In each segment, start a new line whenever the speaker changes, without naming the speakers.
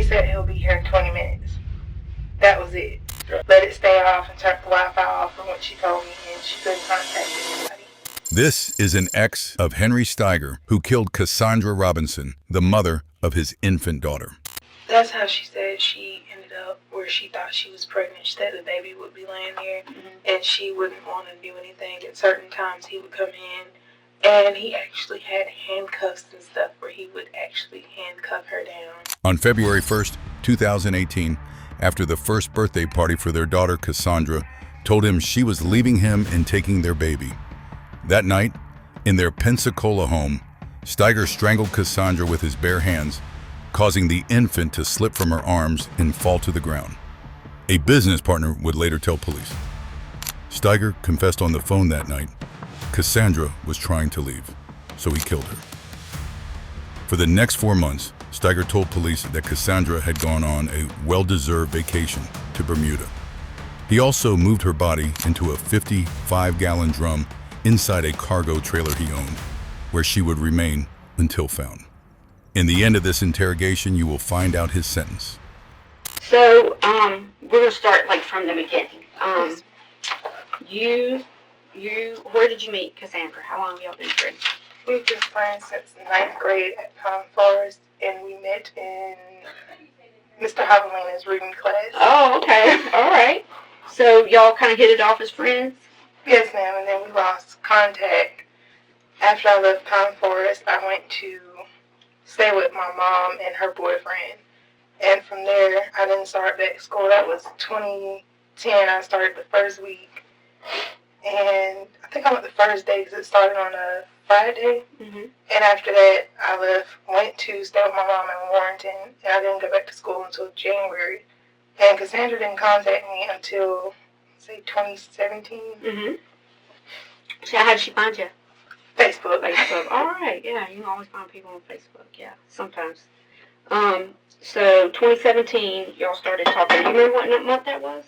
said he'll be here in 20 minutes. That was it.
Okay.
Let it stay off and turn the Wi-Fi off from what she told me, and she couldn't contact anybody.
This is an ex of Henry Steiger, who killed Cassandra Robinson, the mother of his infant daughter.
That's how she said she ended up where she thought she was pregnant. She said the baby would be laying there, and she wouldn't want to do anything. At certain times, he would come in, and he actually had handcuffs and stuff where he would actually handcuff her down.
On February 1st, 2018, after the first birthday party for their daughter, Cassandra told him she was leaving him and taking their baby. That night, in their Pensacola home, Steiger strangled Cassandra with his bare hands, causing the infant to slip from her arms and fall to the ground. A business partner would later tell police. Steiger confessed on the phone that night Cassandra was trying to leave, so he killed her. For the next 4 months, Steiger told police that Cassandra had gone on a well-deserved vacation to Bermuda. He also moved her body into a 55-gallon drum inside a cargo trailer he owned, where she would remain until found. In the end of this interrogation, you will find out his sentence.
So, we're going to start from the beginning. Where did you meet Cassandra? How long have y'all been friends?
We've been friends since 9th grade at Pine Forest, and we met in Mr. Javelina's reading class.
Oh, okay. All right. So, y'all kind of hit it off as friends?
Yes, ma'am, and then we lost contact. After I left Pine Forest, I went to stay with my mom and her boyfriend. And from there, I didn't start back school. That was 2010. I started the first week. And I think I went the first day because it started on a Friday. And after that, I went to stay with my mom in Warrenton. And I didn't go back to school until January. And Cassandra didn't contact me until, say, 2017.
So how did she find you?
Facebook.
All right. Yeah, you can always find people on Facebook. Yeah, sometimes. So 2017, y'all started talking. Do you remember what month that was?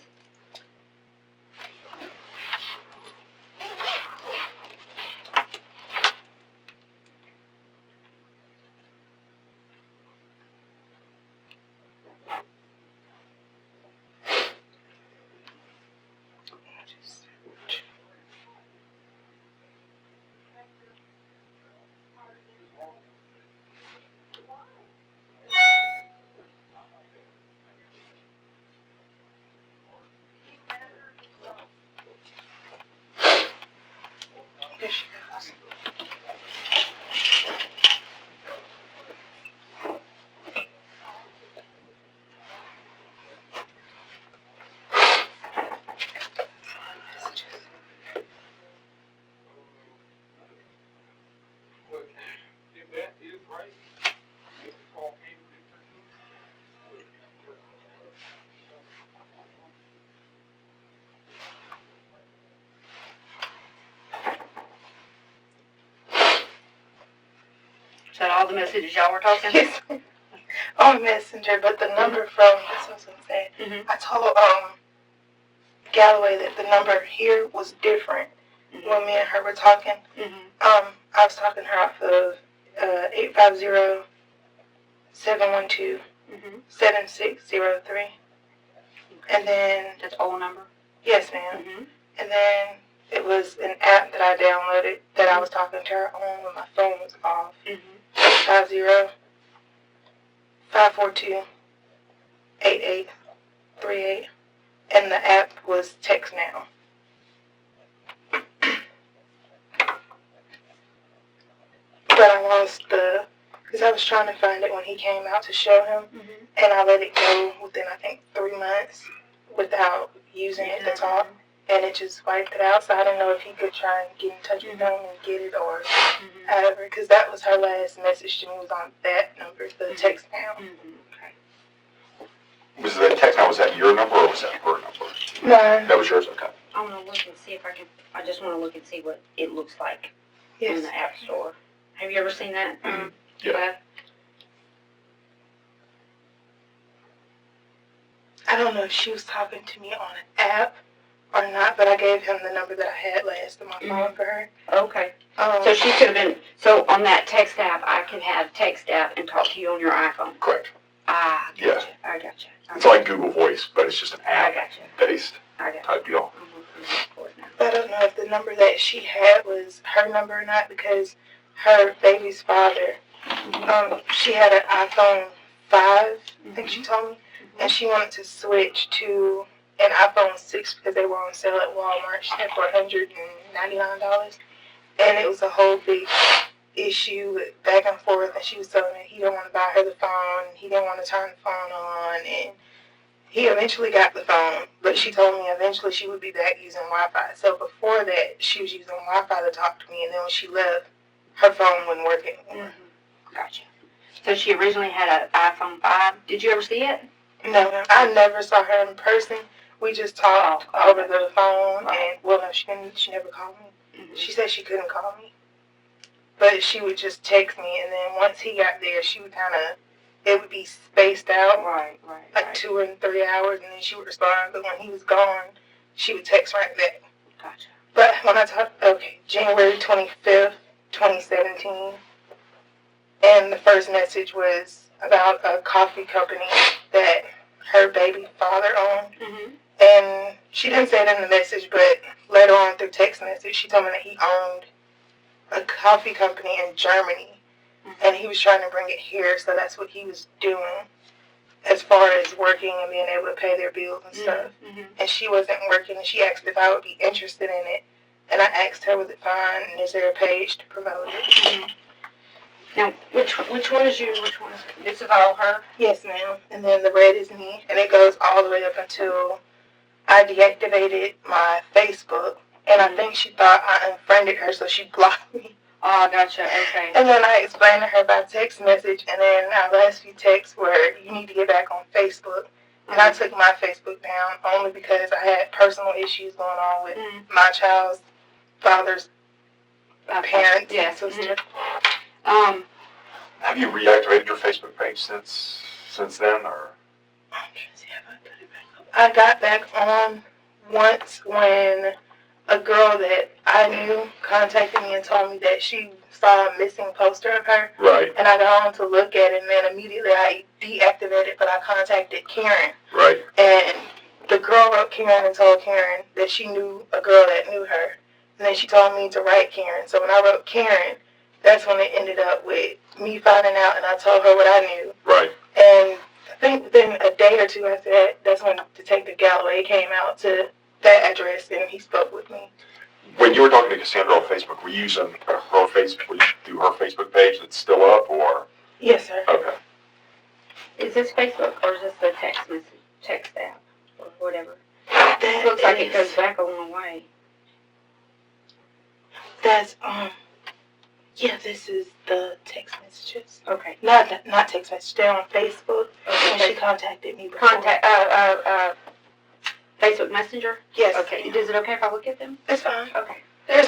There she goes.
Is that all the messages y'all were talking?
Yes. On Messenger, but the number from, that's what I was going to say. I told Galloway that the number here was different when me and her were talking. I was talking to her off of 850-712-7603. And then...
That's old number?
Yes, ma'am. And then it was an app that I downloaded that I was talking to her on when my phone was off. 50542-8838. And the app was Text Now. But I lost because I was trying to find it when he came out to show him, and I let it go within, I think, 3 months without using it to talk, and it just wiped it out, so I didn't know if he could try and get in touch with him and get it, or however, because that was her last message to me, was on that number, the Text Now.
Was that text now, was that your number or was that her number?
Mine.
That was yours, okay.
I'm going to look and see if I just want to look and see what it looks like in
Yes.
the App Store. Have you ever seen that?
Yeah.
I don't know if she was talking to me on an app or not, but I gave him the number that I had last on my phone for her.
Okay. So she could have been, so on that text app, I could have text app and talk to you on your iPhone.
Correct.
Ah,
Yeah.
gotcha. gotcha.
It's like Google Voice, but it's just an
I
app
gotcha.
based
I gotcha.
type deal.
I'm looking for it now.
But I don't know if the number that she had was her number or not, because her baby's father, she had an iPhone 5, I think she told me, and she wanted to switch to an iPhone 6 because they were on sale at Walmart. She had for $199, and it was a whole big issue with back and forth, and she was telling me he didn't want to buy her the phone, he didn't want to turn the phone on, and he eventually got the phone, but she told me eventually she would be back using Wi-Fi. So before that, she was using Wi-Fi to talk to me, and then when she left, her phone wouldn't work anymore.
Gotcha. So she originally had an iPhone 5. Did you ever see it?
No, I never saw her in person. We just talked over the phone, and well, no, she didn't. She never called me. She said she couldn't call me, but she would just text me, and then once he got there, she would it would be spaced out, like 2 and 3 hours, and then she would respond. But when he was gone, she would text right back.
Gotcha.
But when I talked, January 25th, 2017, and the first message was about a coffee company that her baby father owned. And she didn't say it in the message, but later on through text message, she told me that he owned a coffee company in Germany, and he was trying to bring it here, so that's what he was doing as far as working and being able to pay their bills and stuff. And she wasn't working, and she asked if I would be interested in it, and I asked her, was it fine, and is there a page to promote it?
Now, which one is you? Which one is it? This is all her?
Yes, ma'am. And then the red is me, and it goes all the way up until I deactivated my Facebook, and I think she thought I unfriended her, so she blocked me.
Oh, gotcha. Okay.
And then I explained to her by text message, and then our last few texts were, you need to get back on Facebook. And I took my Facebook down only because I had personal issues going on with my child's father's parents and sister.
Have you reactivated your Facebook page since then, or?
I'm trying to see if I put it back up. I got back on once when a girl that I knew contacted me and told me that she saw a missing poster of her.
Right.
And I got on to look at it, and then immediately I deactivated, but I contacted Karen.
Right.
And the girl wrote Karen and told Karen that she knew a girl that knew her. And then she told me to write Karen. So when I wrote Karen, that's when it ended up with me finding out, and I told her what I knew.
Right.
And I think within a day or two after that, that's when Detective Galloway came out to that address, and he spoke with me.
When you were talking to Cassandra on Facebook, were you using her Facebook? Were you through her Facebook page that's still up, or?
Yes, sir.
Okay.
Is this Facebook or is this the text app or whatever?
That
looks like it goes back a long way.
That's yeah. This is the text messages.
Okay.
Not text messages. They're on Facebook.
Okay.
When she contacted me before.
Facebook Messenger?
Yes.
Okay. Is it okay if I look at them?
It's fine.
Okay.
There's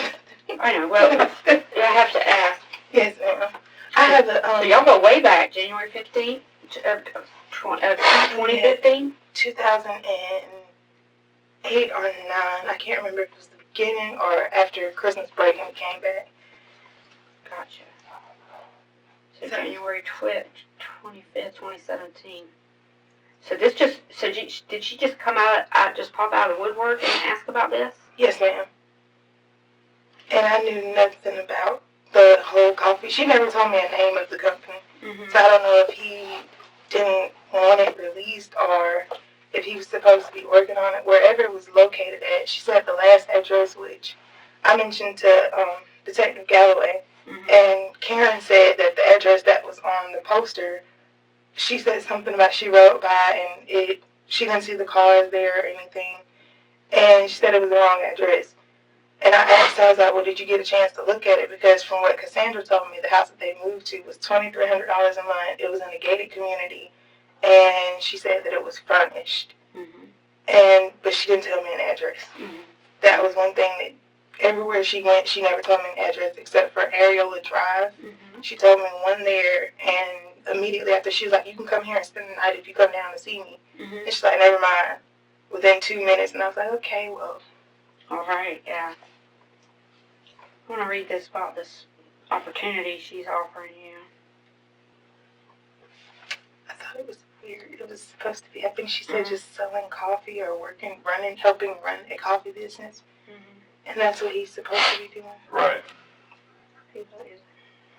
I know. Well, I have to ask.
Yes, ma'am. I have a
So y'all go way back, January 15th, 2015?
2008 or 9. I can't remember if it was the beginning or after Christmas break and we came back.
Gotcha. So January 25th, 2017. So did she just come out, just pop out of the woodwork and ask about this?
Yes, ma'am. And I knew nothing about the whole coffee. She never told me a name of the company. So I don't know if he didn't want it released or if he was supposed to be working on it. Wherever it was located at, she said the last address, which I mentioned to Detective Galloway, and Karen said that the address that was on the poster, she said something about she rode by and she didn't see the cars there or anything, and she said it was the wrong address. And I asked her, I was like, well, did you get a chance to look at it? Because from what Cassandra told me, the house that they moved to was $2,300 a month. It was in a gated community, and she said that it was furnished. But she didn't tell me an address. That was one thing that everywhere she went, she never told me an address except for Areola Drive. She told me one there, and immediately after, she was like, you can come here and spend the night if you come down to see me. And she's like, never mind. Within 2 minutes, and I was like, okay, well.
All right, yeah. I want to read this about this opportunity she's offering you.
I thought it was weird. It was supposed to be, I think she said just selling coffee or helping run a coffee business. And that's what he's supposed to be doing.
Right.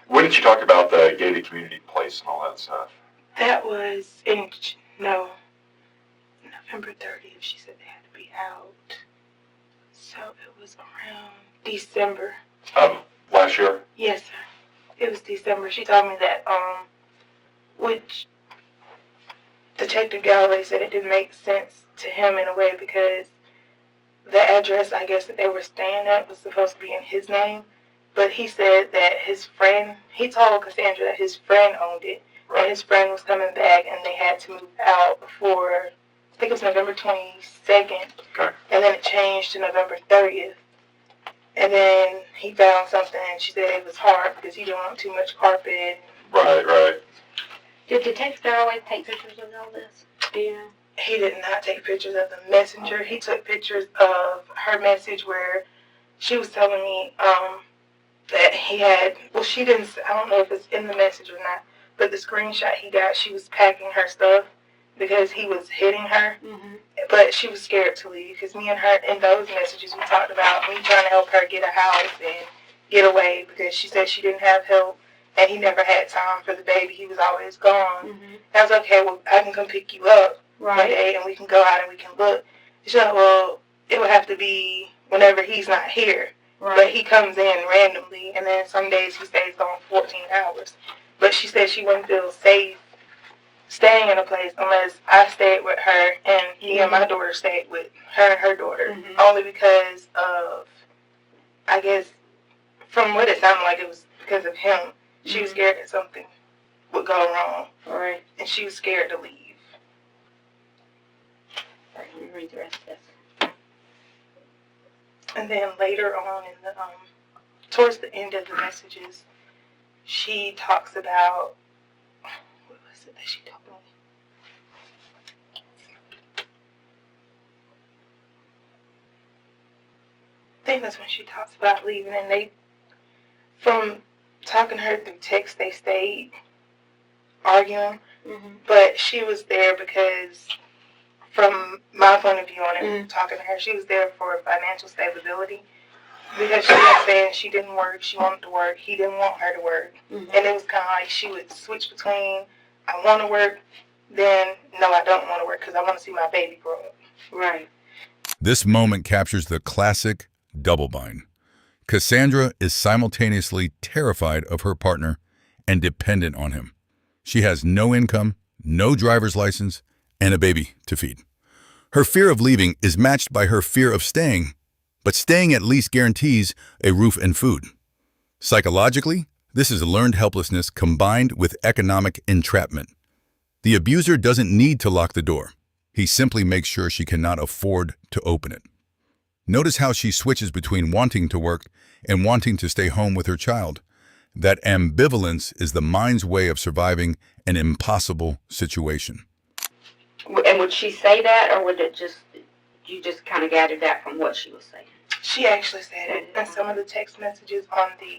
When did you talk about the gated community place and all that stuff?
That was in, November 30th. She said they had to be out. So it was around December.
Last year?
Yes, sir. It was December. She told me that, which Detective Galloway said it didn't make sense to him in a way because the address, I guess, that they were staying at was supposed to be in his name. But he said that he told Cassandra that his friend owned it. Right. And his friend was coming back and they had to move out before, I think it was November 22nd.
Okay.
And then it changed to November 30th. And then he found something and she said it was hard because he didn't want too much carpet.
Right.
Did Detective Galloway take pictures of all this? Do you know?
He did not take pictures of the messenger. He took pictures of her message where she was telling me that he had, well, she didn't, I don't know if it's in the message or not, but the screenshot he got, she was packing her stuff because he was hitting her. Mm-hmm. But she was scared to leave because me and her, in those messages, we talked about me trying to help her get a house and get away because she said she didn't have help and he never had time for the baby. He was always gone. Mm-hmm. I was like, okay, well, I can come pick you up one day and we can go out and we can look. She's like, well, it would have to be whenever he's not here. Right. But he comes in randomly and then some days he stays gone 14 hours. But she said she wouldn't feel safe staying in a place unless I stayed with her and me and my daughter stayed with her and her daughter. Mm-hmm. Only because of, I guess, from what it sounded like, it was because of him. She was scared that something would go wrong. Right. And she was scared to leave.
All right, let me read the rest of this.
And then later on in the, towards the end of the messages, she talks about, what was it that she told me? I think that's when she talks about leaving, and from talking to her through text, they stayed arguing, but she was there because, from my point of view on it, talking to her, she was there for financial stability because she was saying she didn't work, she wanted to work, he didn't want her to work, and it was kind of like she would switch between, I want to work, then, no, I don't want to work because I want to see my baby grow up. Right.
This moment captures the classic double bind. Cassandra is simultaneously terrified of her partner and dependent on him. She has no income, no driver's license, and a baby to feed. Her fear of leaving is matched by her fear of staying, but staying at least guarantees a roof and food. Psychologically, this is learned helplessness combined with economic entrapment. The abuser doesn't need to lock the door. He simply makes sure she cannot afford to open it. Notice how she switches between wanting to work and wanting to stay home with her child. That ambivalence is the mind's way of surviving an impossible situation.
And would she say that, or would it you just kind of gathered that from what she was saying?
She actually said it in some of the text messages on the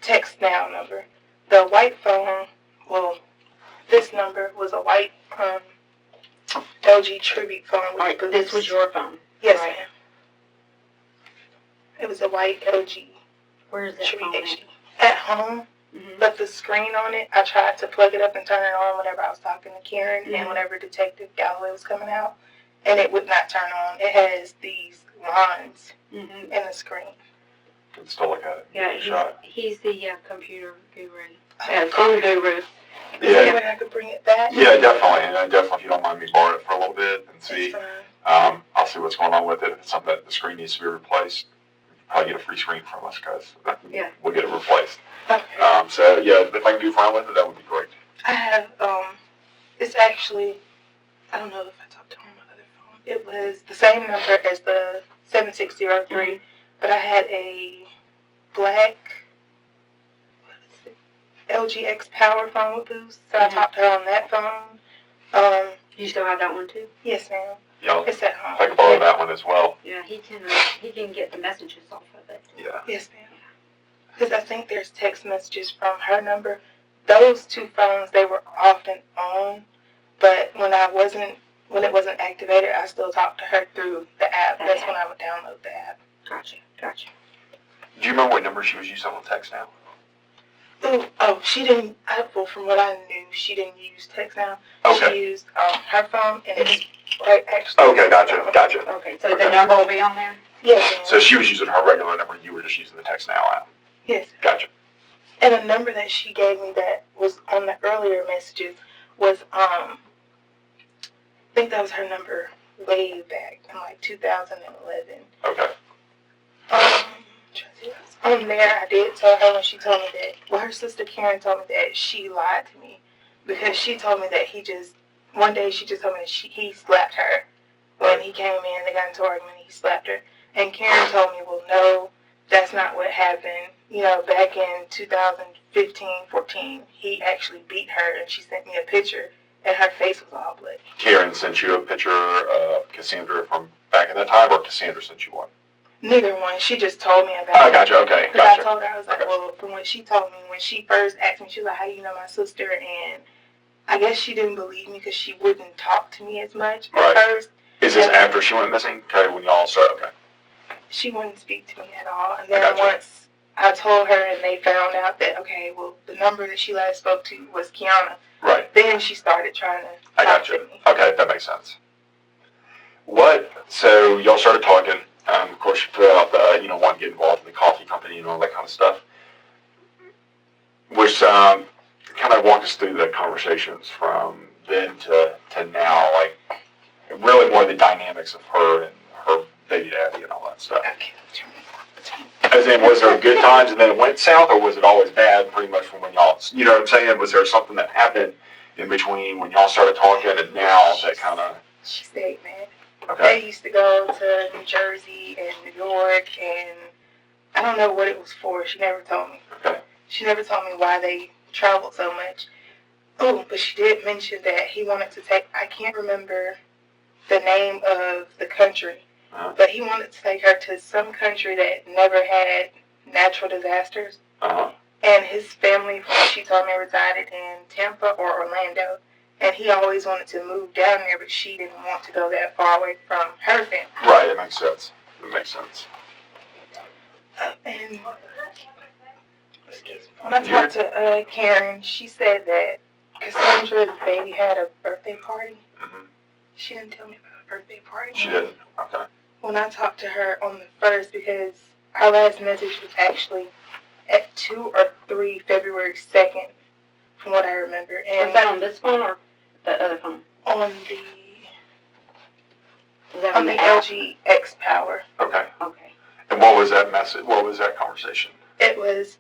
text now number. The white phone, well, this number was a white LG Tribute phone.
This was your phone?
Yes, ma'am. It was a white LG.
Where is that phone
at home, but the screen on it, I tried to plug it up and turn it on whenever I was talking to Karen and whenever Detective Galloway was coming out, and it would not turn on. It has these lines in the screen.
Let's still look at it.
Yeah, he's the computer guru. Phone guru.
Yeah. I could bring it back.
Yeah, definitely. And definitely, if you don't mind me borrowing it for a little bit and see. I'll see what's going on with it. If it's something that the screen needs to be replaced, probably get a free screen from us, guys. We'll get it replaced.
Okay.
So yeah, if I can do fine with it, that would be great.
I have it's actually, I don't know if I talked to him on my other phone. It was the same number as the 7603, but I had a black LG X Power phone with boost, so I talked to her on that phone.
You still have that one too?
Yes, ma'am.
Yeah,
it's at home.
I can borrow that one as well.
Yeah, he can get the messages off of it.
Yeah.
Yes, ma'am. Because I think there's text messages from her number. Those two phones, they were often on, But when it wasn't activated, I still talked to her through the app. That's when I would download the app.
Gotcha.
Do you remember what number she was using on text now?
She didn't. Well, from what I knew, she didn't use text now.
Okay.
She used her phone, and it's right actually.
Okay, gotcha.
Okay, so the number will be on there?
Yes.
So she was using her regular number, you were just using the text now app?
Yes.
Gotcha.
And a number that she gave me that was on the earlier messages was, I think that was her number way back in like 2011.
Okay.
On there, I did tell her when she told me that, well, her sister Karen told me that she lied to me because she told me that one day she just told me that he slapped her. When he came in, they got into an argument, he slapped her. And Karen told me, well, no, that's not what happened. You know, back in 2015, 14, he actually beat her, and she sent me a picture, and her face was all bloody.
Karen sent you a picture of Cassandra from back in that time, or Cassandra sent you one?
Neither one. She just told me about it.
Gotcha, okay,
Because
gotcha.
I told her, I was like, well, from what she told me, when she first asked me, she was like, how do you know my sister? And I guess she didn't believe me because she wouldn't talk to me as much at first.
Is this after she went missing? Okay, when y'all started, okay.
She wouldn't speak to me at all. And then once I told her and they found out that, okay, well, the number that she last spoke to was Kiana.
Right.
Then she started trying to talk to me.
Okay, that makes sense. So y'all started talking. Of course, you put out the, want to get involved in the coffee company and all that kind of stuff. Which kind of walk us through the conversations from then to now, like really more the dynamics of her and her baby daddy and all that stuff.
Okay.
As in, was there good times and then it went south, or was it always bad pretty much from when y'all, you know what I'm saying? Was there something that happened in between when y'all started talking and now that kind of...
She stayed mad.
Okay.
They used to go to New Jersey and New York, and I don't know what it was for. She never told me.
Okay.
She never told me why they traveled so much. Oh, but she did mention that he wanted to take, I can't remember the name of the country, but he wanted to take her to some country that never had natural disasters. And his family, she told me, resided in Tampa or Orlando. And he always wanted to move down there, but she didn't want to go that far away from her family.
Right, it makes sense.
And when I talked to Karen, she said that Cassandra's baby had a birthday party.
Mm-hmm.
She didn't tell me about a birthday party.
She didn't? Okay.
When I talked to her on the 1st, because our last message was actually at 2 or 3 February 2nd, from what I remember. And
was that on this phone or the other phone?
On the LG X Power.
Okay.
Okay.
And what was that message? What was that conversation?
It was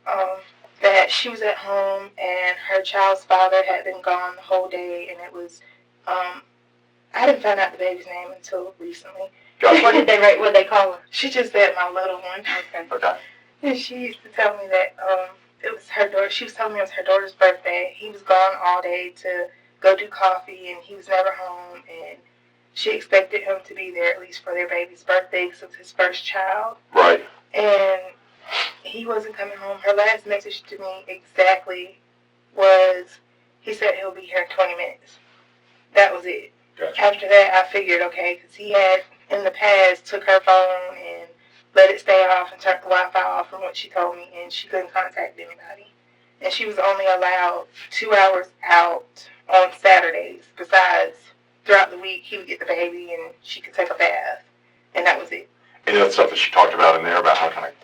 that she was at home and her child's father had been gone the whole day, and it was I didn't find out the baby's name until recently.
Gotcha.
What did they call her?
She just said my little one.
Okay.
And she used to tell me that it was her daughter. She was telling me it was her daughter's birthday. He was gone all day to go do coffee, and he was never home. And she expected him to be there at least for their baby's birthday because it was his first child.
Right.
And he wasn't coming home. Her last message to me exactly was, he said he'll be here in 20 minutes. That was it.
Gotcha.
After that, I figured, okay, because he had in the past took her phone and let it stay off and turned the Wi-Fi off from what she told me, and she couldn't contact anybody. And she was only allowed 2 hours out on Saturdays. Besides, throughout the week, he would get the baby and she could take a bath. And that was it.
And that stuff that she talked about in there about how kind of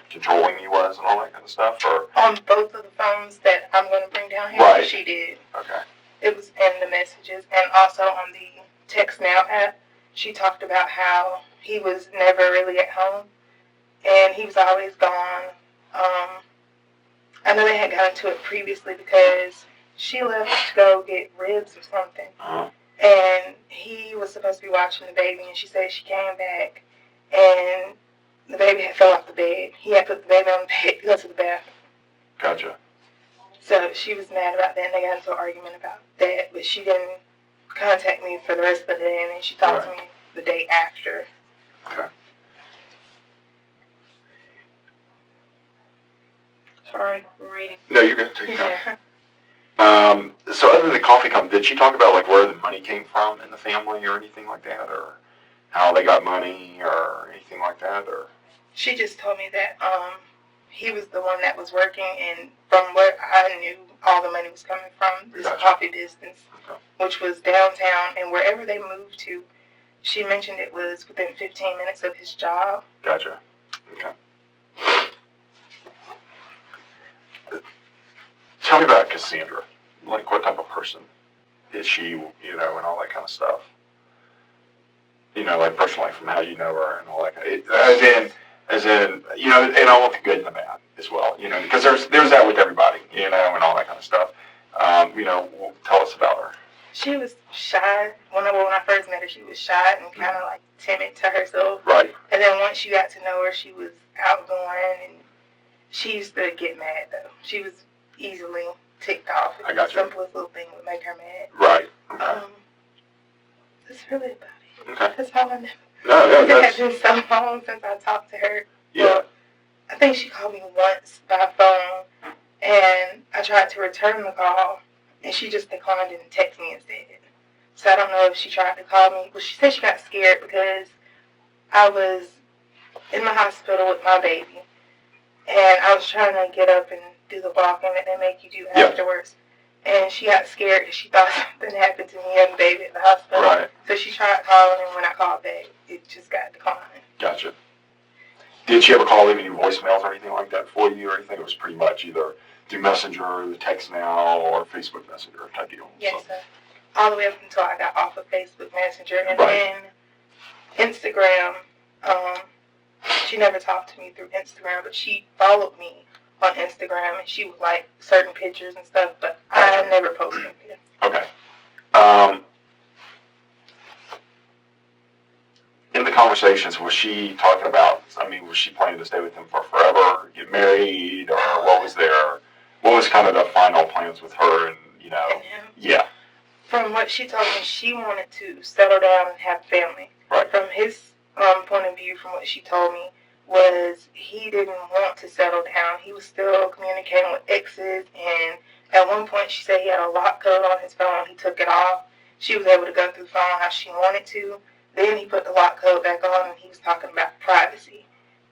controlling he was and all that kind of stuff? Or
on both of the phones that I'm going to bring down here,
right.
She did.
Okay.
It was in the messages. And also on the Text Now app, she talked about how he was never really at home, and he was always gone. I know they had gotten into it previously because she left to go get ribs or something, and he was supposed to be watching the baby, and she said she came back, and the baby had fell off the bed. He had put the baby on the bed to go to the bathroom.
Gotcha.
So she was mad about that, and they got into an argument about that, but she didn't contact me for the rest of the day, and then she talked to me the day after.
Okay.
Sorry, I'm reading.
No, you're good. Take your time.
Yeah.
So other than the coffee company, did she talk about like where the money came from in the family or anything like that, or how they got money or anything like that, or?
She just told me that he was the one that was working, and from what I knew, all the money was coming from this coffee business, which was downtown, and wherever they moved to, she mentioned it was within 15 minutes of his job.
Gotcha. Okay. Tell me about Cassandra. Like, what type of person is she, you know, and all that kind of stuff? You know, like personally, from how you know her and all that. As in, you know, and I want the good and the bad as well, you know, because there's that with everybody, you know, and all that kind of stuff. You know, tell us about her.
She was shy. When I first met her, she was shy and kind of like timid to herself.
Right.
And then once you got to know her, she was outgoing, and she used to get mad, though. She was easily ticked off.
I got you.
The simplest little thing would make her mad.
Right. Okay.
That's really about it.
Okay.
That's all I know.
No,
It had been so long since I talked to her.
Yeah.
Well, I think she called me once by phone, and I tried to return the call, and she just declined and texted me instead. So I don't know if she tried to call me. Well, she said she got scared because I was in the hospital with my baby, and I was trying to get up and do the walking that they make you do afterwards. And she got scared because she thought something happened to me and the baby at the hospital.
Right.
So she tried calling, and when I called back, it just got declined.
Gotcha. Did she ever call any voicemails or anything like that for you or anything? It was pretty much either through Messenger, the text now, or Facebook Messenger type deal.
Yes, sir. All the way up until I got off of Facebook Messenger. And
Right.
then Instagram, she never talked to me through Instagram, but she followed me on Instagram, and she would like certain pictures and stuff, but I never posted them.
Okay. In the conversations, was she talking about, I mean, was she planning to stay with him for forever, get married, or what was kind of the final plans with her and, you know?
And him,
Yeah.
from what she told me, she wanted to settle down and have family.
Right.
From his point of view, from what she told me, was he didn't want to settle down. He was still communicating with exes, and at one point she said he had a lock code on his phone. He took it off. She was able to go through the phone how she wanted to. Then he put the lock code back on, and he was talking about privacy.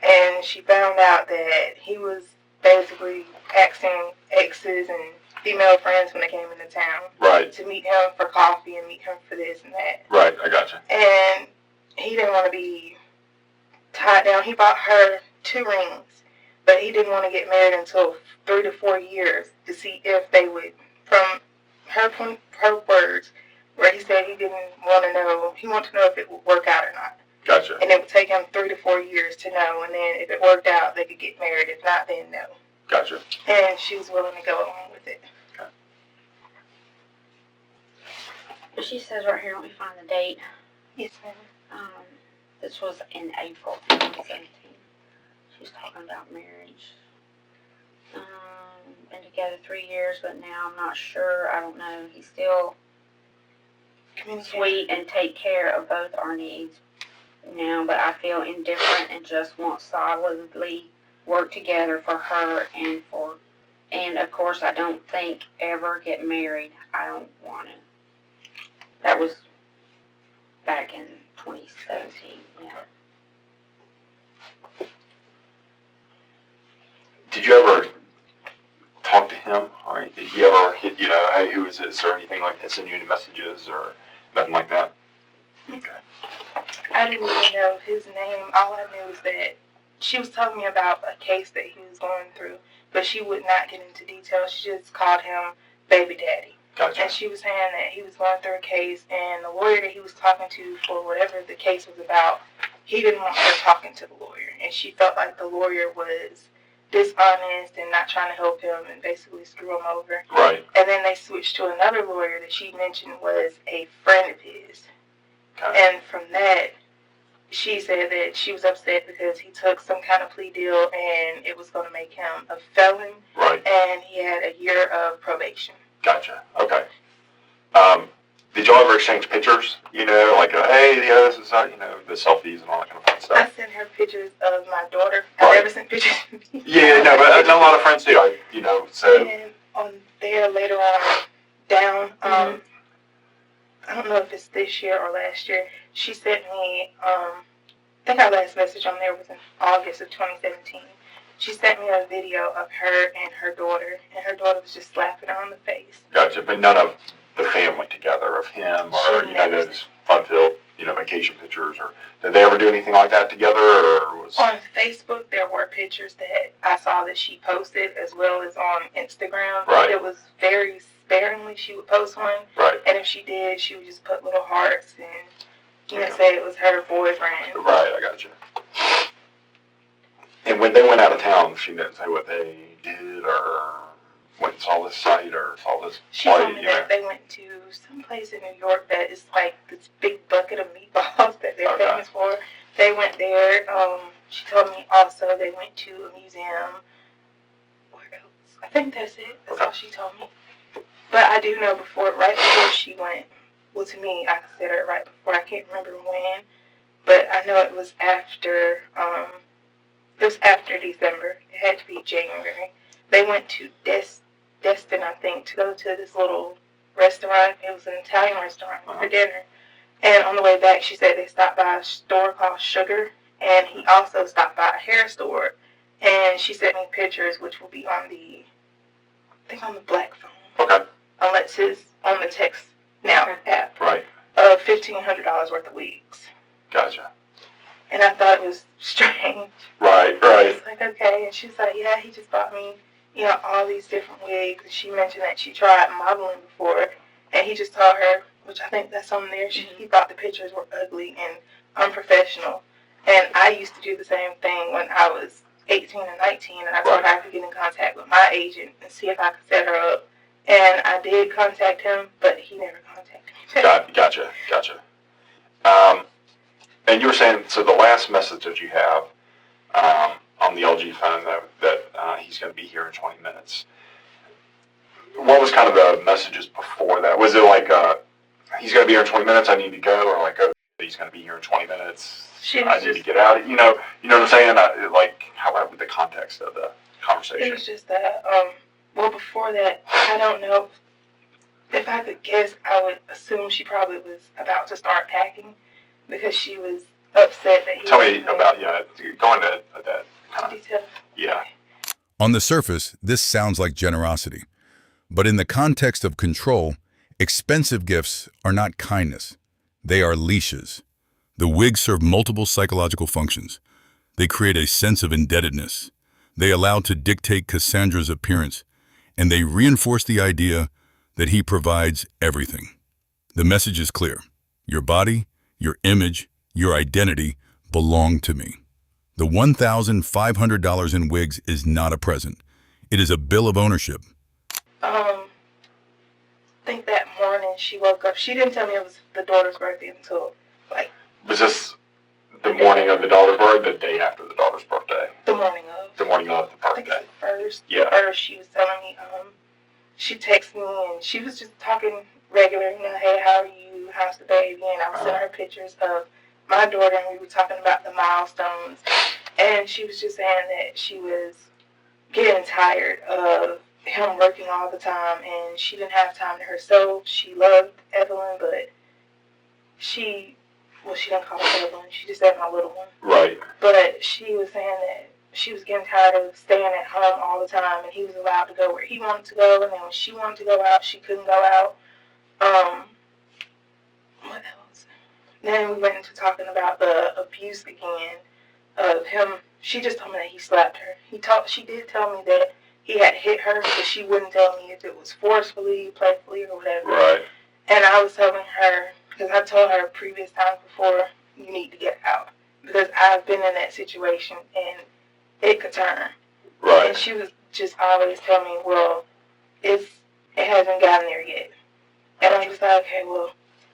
And she found out that he was basically asking exes and female friends when they came into town
Right.
to meet him for coffee and meet him for this and that.
Right. I gotcha.
And he didn't want to be tied down. He bought her 2 rings, but he didn't want to get married until 3 to 4 years to see if they would, from her words, where he said he didn't want to know, he wanted to know if it would work out or not.
Gotcha.
And it would take him 3 to 4 years to know, and then if it worked out, they could get married. If not, then no.
Gotcha.
And she was willing to go along with it.
She says right here, let me find the date.
Yes, ma'am.
This was in April 2017. She's talking about marriage. Been together 3 years, but now I'm not sure. I don't know. He's still sweet and take care of both our needs now, but I feel indifferent and just want solidly work together for her and of course I don't think ever get married. I don't want to. That was back in 2017, yeah.
Did you ever talk to him? All right. Did he ever hit, you know, hey, who is this or anything like that, send you any messages or nothing like that? Okay.
I didn't even know his name. All I knew was that she was telling me about a case that he was going through, but she would not get into details. She just called him baby daddy.
Gotcha.
And she was saying that he was going through a case, and the lawyer that he was talking to for whatever the case was about, he didn't want her talking to the lawyer. And she felt like the lawyer was dishonest and not trying to help him and basically screw him over.
Right.
And then they switched to another lawyer that she mentioned was a friend of his.
Okay.
And from that, she said that she was upset because he took some kind of plea deal and it was going to make him a felon.
Right.
And he had a year of probation.
Gotcha. Okay. Did y'all ever exchange pictures? You know, like, hey, yeah, this is, you know, the selfies and all that kind of fun
I
stuff.
sent her pictures of my daughter.
Right.
I never sent pictures of me.
Yeah, no, but I know a lot of friends do. You know, so.
And on there later on down. I don't know if it's this year or last year. She sent me, I think our last message on there was in August of 2017. She sent me a video of her and her daughter was just slapping her on the face.
Gotcha, but none of the family together, of him or, those fun-filled, vacation pictures, or did they ever do anything like that together, or was...
On Facebook, there were pictures that I saw that she posted, as well as on Instagram.
Right.
It was very sparingly she would post one.
Right.
And if she did, she would just put little hearts and, say it was her boyfriend.
Right, I got you. And when they went out of town, she didn't say what they did, or went and saw this site, or saw this
She told me that they went to some place in New York that is like this big bucket of meatballs that they're famous for. They went there. She told me also they went to a museum. Where else? I think that's it. That's all she told me. But I do know right before she went, well, to me, I consider it right before. I can't remember when, but I know it was after. It was after December. It had to be January. They went to Destin, I think, to go to this little restaurant. It was an Italian restaurant for dinner. And on the way back, she said they stopped by a store called Sugar, and he also stopped by a hair store. And she sent me pictures, which will be on the black phone.
Okay.
Unless it's on the Text Now app.
Right.
Of $1,500 worth of wigs.
Gotcha.
And I thought it was strange.
Right.
It's like, okay. And she was like, yeah, he just bought me, all these different wigs. And she mentioned that she tried modeling before. And he just told her, which I think that's on there, he thought the pictures were ugly and unprofessional. And I used to do the same thing when I was 18 and 19. And I told her I could get in contact with my agent and see if I could set her up. And I did contact him, but he never contacted me.
Gotcha. And you were saying, so the last message that you have on the LG phone that he's going to be here in 20 minutes. What was kind of the messages before that? Was it like, he's going to be here in 20 minutes, I need to go, or like, oh, he's going to be here in 20 minutes, I need to get out? You know what I'm saying? How would the context of the conversation?
It was just that, well, before that, I don't know. If I could guess, I would assume she probably was about to start packing because she was upset that he...
Tell me about, go into that kind of
detail.
Yeah.
On the surface, this sounds like generosity. But in the context of control, expensive gifts are not kindness. They are leashes. The wigs serve multiple psychological functions. They create a sense of indebtedness. They allow to dictate Cassandra's appearance, and they reinforce the idea that he provides everything. The message is clear. Your body, your image, your identity belong to me. The $1,500 in wigs is not a present. It is a bill of ownership.
I think that morning she woke up. She didn't tell me it was the daughter's birthday until,
Was this the morning of the daughter's birthday, the day after the daughter's birthday?
the morning of.
The morning of the
I think
birthday.
it's the first.
Yeah.
The first, she was telling me, she texted me and she was just talking regular, hey, how are you? How's the baby? And I was sending her pictures of my daughter, and we were talking about the milestones. And she was just saying that she was getting tired of him working all the time, and she didn't have time to herself. She loved Evelyn, but she didn't call her Evelyn. She just said my little one.
Right.
But she was saying that she was getting tired of staying at home all the time, and he was allowed to go where he wanted to go, and then when she wanted to go out, she couldn't go out. What else? Then we went into talking about the abuse again of him. She just told me that he slapped her. She did tell me that he had hit her, but she wouldn't tell me if it was forcefully, playfully, or whatever.
Right.
And I was telling her, because I told her previous times before, you need to get out. Because I've been in that situation, and it could turn.
Right.
And she was just always telling me, well, it hasn't gotten there yet. And I'm just like, okay, well,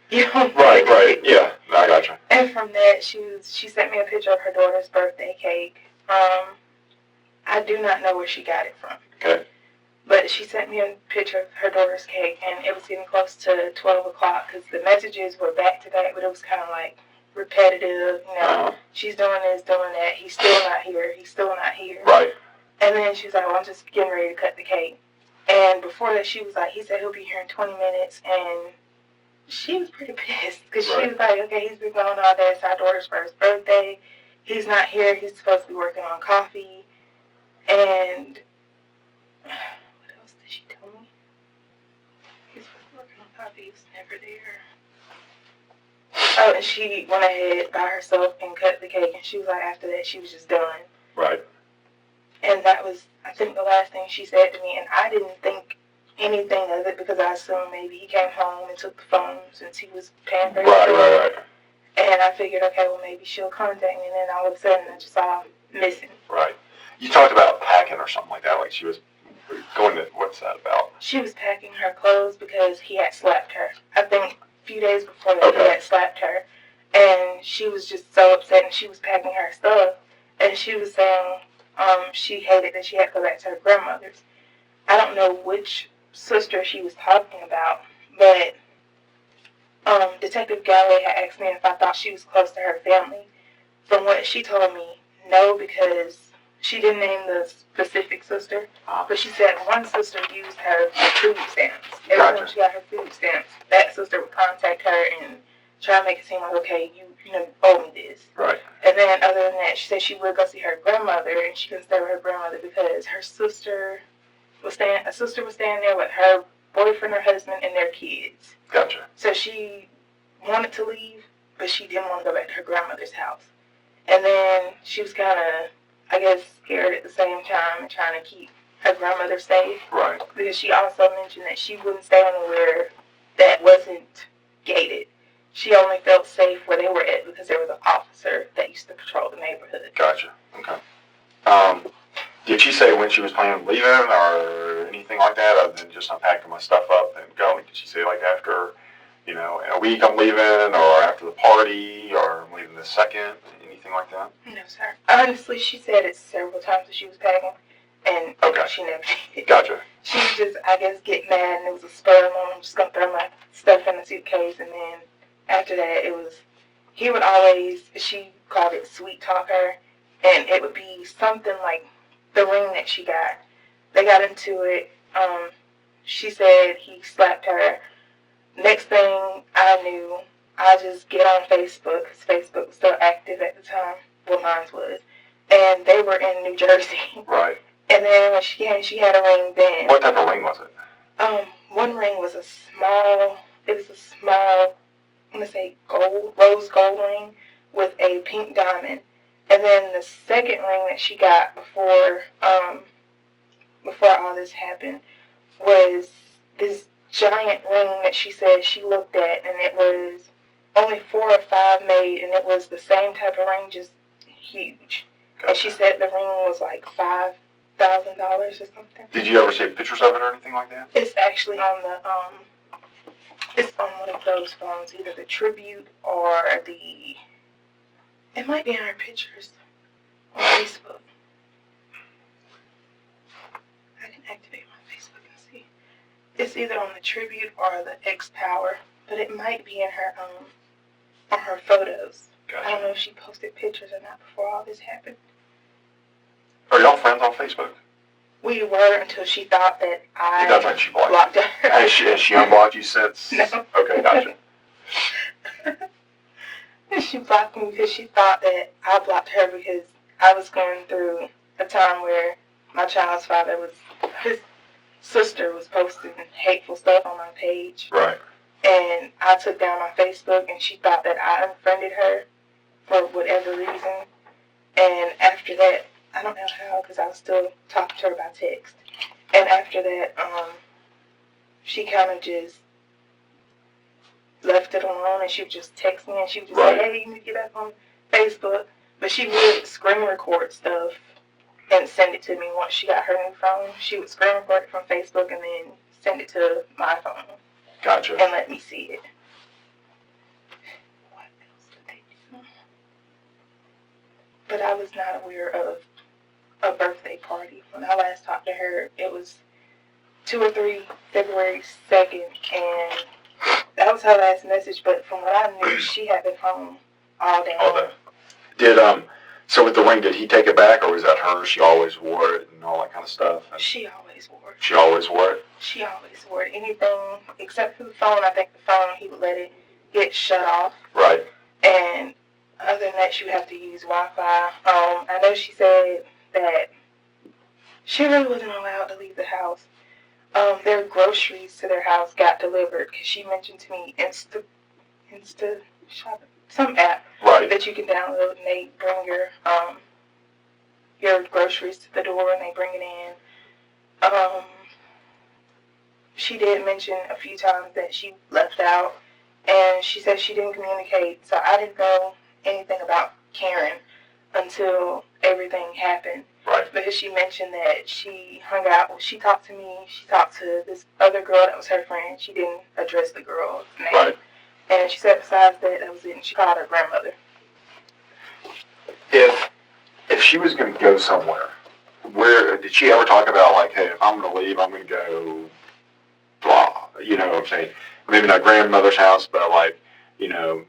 you don't
Right. Yeah, I gotcha.
And from that, she sent me a picture of her daughter's birthday cake. I do not know where she got it from.
Okay.
But she sent me a picture of her daughter's cake, and it was getting close to 12 o'clock because the messages were back to back, but it was kind of like repetitive, she's doing this, doing that, he's still not here, he's still not here.
Right.
And then she's like, well, I'm just getting ready to cut the cake. And before that, she was like, he said he'll be here in 20 minutes. And she was pretty pissed because she was like, okay, he's been gone all day. It's our daughter's first birthday. He's not here. He's supposed to be working on coffee. And what else did she tell me? He's working on coffee. He was never there. Oh, and she went ahead by herself and cut the cake. And she was like, after that, she was just done.
Right.
And that was, I think, the last thing she said to me. And I didn't think anything of it because I assumed maybe he came home and took the phone since he was paying for it.
Right.
And I figured, okay, well, maybe she'll contact me. And then all of a sudden, I just saw him missing.
Right. You talked about packing or something like that. Like she was going to, what's that about?
She was packing her clothes because he had slapped her. I think a few days before that, he had slapped her. And she was just so upset, and she was packing her stuff. And she was saying she hated that she had to go back to her grandmother's. I don't know which sister she was talking about, but Detective Galloway had asked me if I thought she was close to her family. From what she told me, no, because she didn't name the specific sister, but she said one sister used her food stamps. Every time she got her food stamps, that sister would contact her and try to make it seem like, okay, you know, owe me this.
Right.
And then other than that, she said she would go see her grandmother, and she couldn't stay with her grandmother because her sister was staying there with her boyfriend, her husband, and their kids.
Gotcha.
So she wanted to leave, but she didn't want to go back to her grandmother's house. And then she was kind of, I guess, scared at the same time and trying to keep her grandmother safe.
Right.
Because she also mentioned that she wouldn't stay anywhere that wasn't gated. She only felt safe where they were at because there was an officer that used to patrol the neighborhood.
Gotcha. Okay. Did she say when she was planning on leaving or anything like that, other than just unpacking my stuff up and going? Did she say like after, you know, in a week I'm leaving, or after the party, or I'm leaving this second, anything like that?
No, sir. Honestly, she said it several times that she was packing, and she never did.
Gotcha.
She was just, I guess, get mad, and it was a spur of the moment. I'm just going to throw my stuff in the suitcase, and then after that, he would always, she called it sweet talk her, and it would be something like the ring that she got. They got into it. She said he slapped her. Next thing I knew, I just get on Facebook, because Facebook was still active at the time. Well, mine was. And they were in New Jersey.
Right.
And then when she came, she had a ring then.
What type of ring was it?
One ring was a small, I'm going to say rose gold ring with a pink diamond. And then the second ring that she got before all this happened was this giant ring that she said she looked at, and it was only 4 or 5 made, and it was the same type of ring, just huge. Gotcha. And she said the ring was like $5,000 or something.
Did you ever see pictures of it or anything like that?
It's actually on it's on one of those phones, either the Tribute or it might be in our pictures on Facebook. I can activate my Facebook and see. It's either on the Tribute or the X Power, but it might be in her on her photos. Gotcha. I don't know if she posted pictures or not before all this happened.
Are y'all friends on Facebook?
We were until she thought that
That's right, she
blocked her.
Has she unblocked you since?
No.
Okay, gotcha.
She blocked me because she thought that I blocked her because I was going through a time where my child's father his sister was posting hateful stuff on my page.
Right.
And I took down my Facebook, and she thought that I unfriended her for whatever reason. And after that, I don't know how, because I was still talking to her by text. And after that, she kind of just left it alone, and she would just text me, and she would just say, hey, you need to get back on Facebook. But she would screen record stuff and send it to me once she got her new phone. She would screen record it from Facebook and then send it to my phone.
Gotcha.
And let me see it. What else did they do? But I was not aware of a birthday party. When I last talked to her, it was 2 or 3 February 2nd, and that was her last message. But from what I knew, she had been home all day.
All day. So with the ring, did he take it back, or was that her? She always wore it and all that kind of stuff? And
She always wore it.
she always wore it?
She always wore it. Anything except for the phone. I think the phone, he would let it get shut off.
Right.
And other than that, she would have to use Wi-Fi. I know she said that she really wasn't allowed to leave the house. Their groceries to their house got delivered because she mentioned to me Insta Shopping, some app
Right.
that you can download, and they bring your groceries to the door and they bring it in. She did mention a few times that she left out, and she said she didn't communicate, so I didn't know anything about Karen until everything happened.
Right.
Because she mentioned that she hung out, she talked to me, she talked to this other girl that was her friend. She didn't address the girl's name.
Right.
And she said besides that, that was it, and she called her grandmother.
If she was going to go somewhere, where did she ever talk about, like, hey, if I'm going to leave, I'm going to go blah, you know what I'm saying? Maybe not grandmother's house, but like, you know,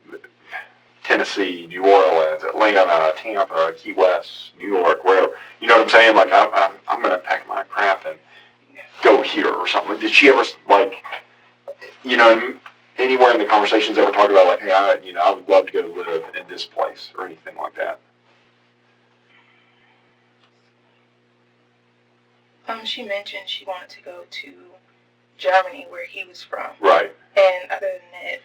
Tennessee, New Orleans, Atlanta, Tampa, Key West, New York, wherever. You know what I'm saying? Like, I'm going to pack my crap and go here or something. Did she ever, like, you know, anywhere in the conversations ever talk about, like, hey, I would love to go live in this place or anything like that?
She mentioned she wanted to go to Germany, where he was from.
Right.
And other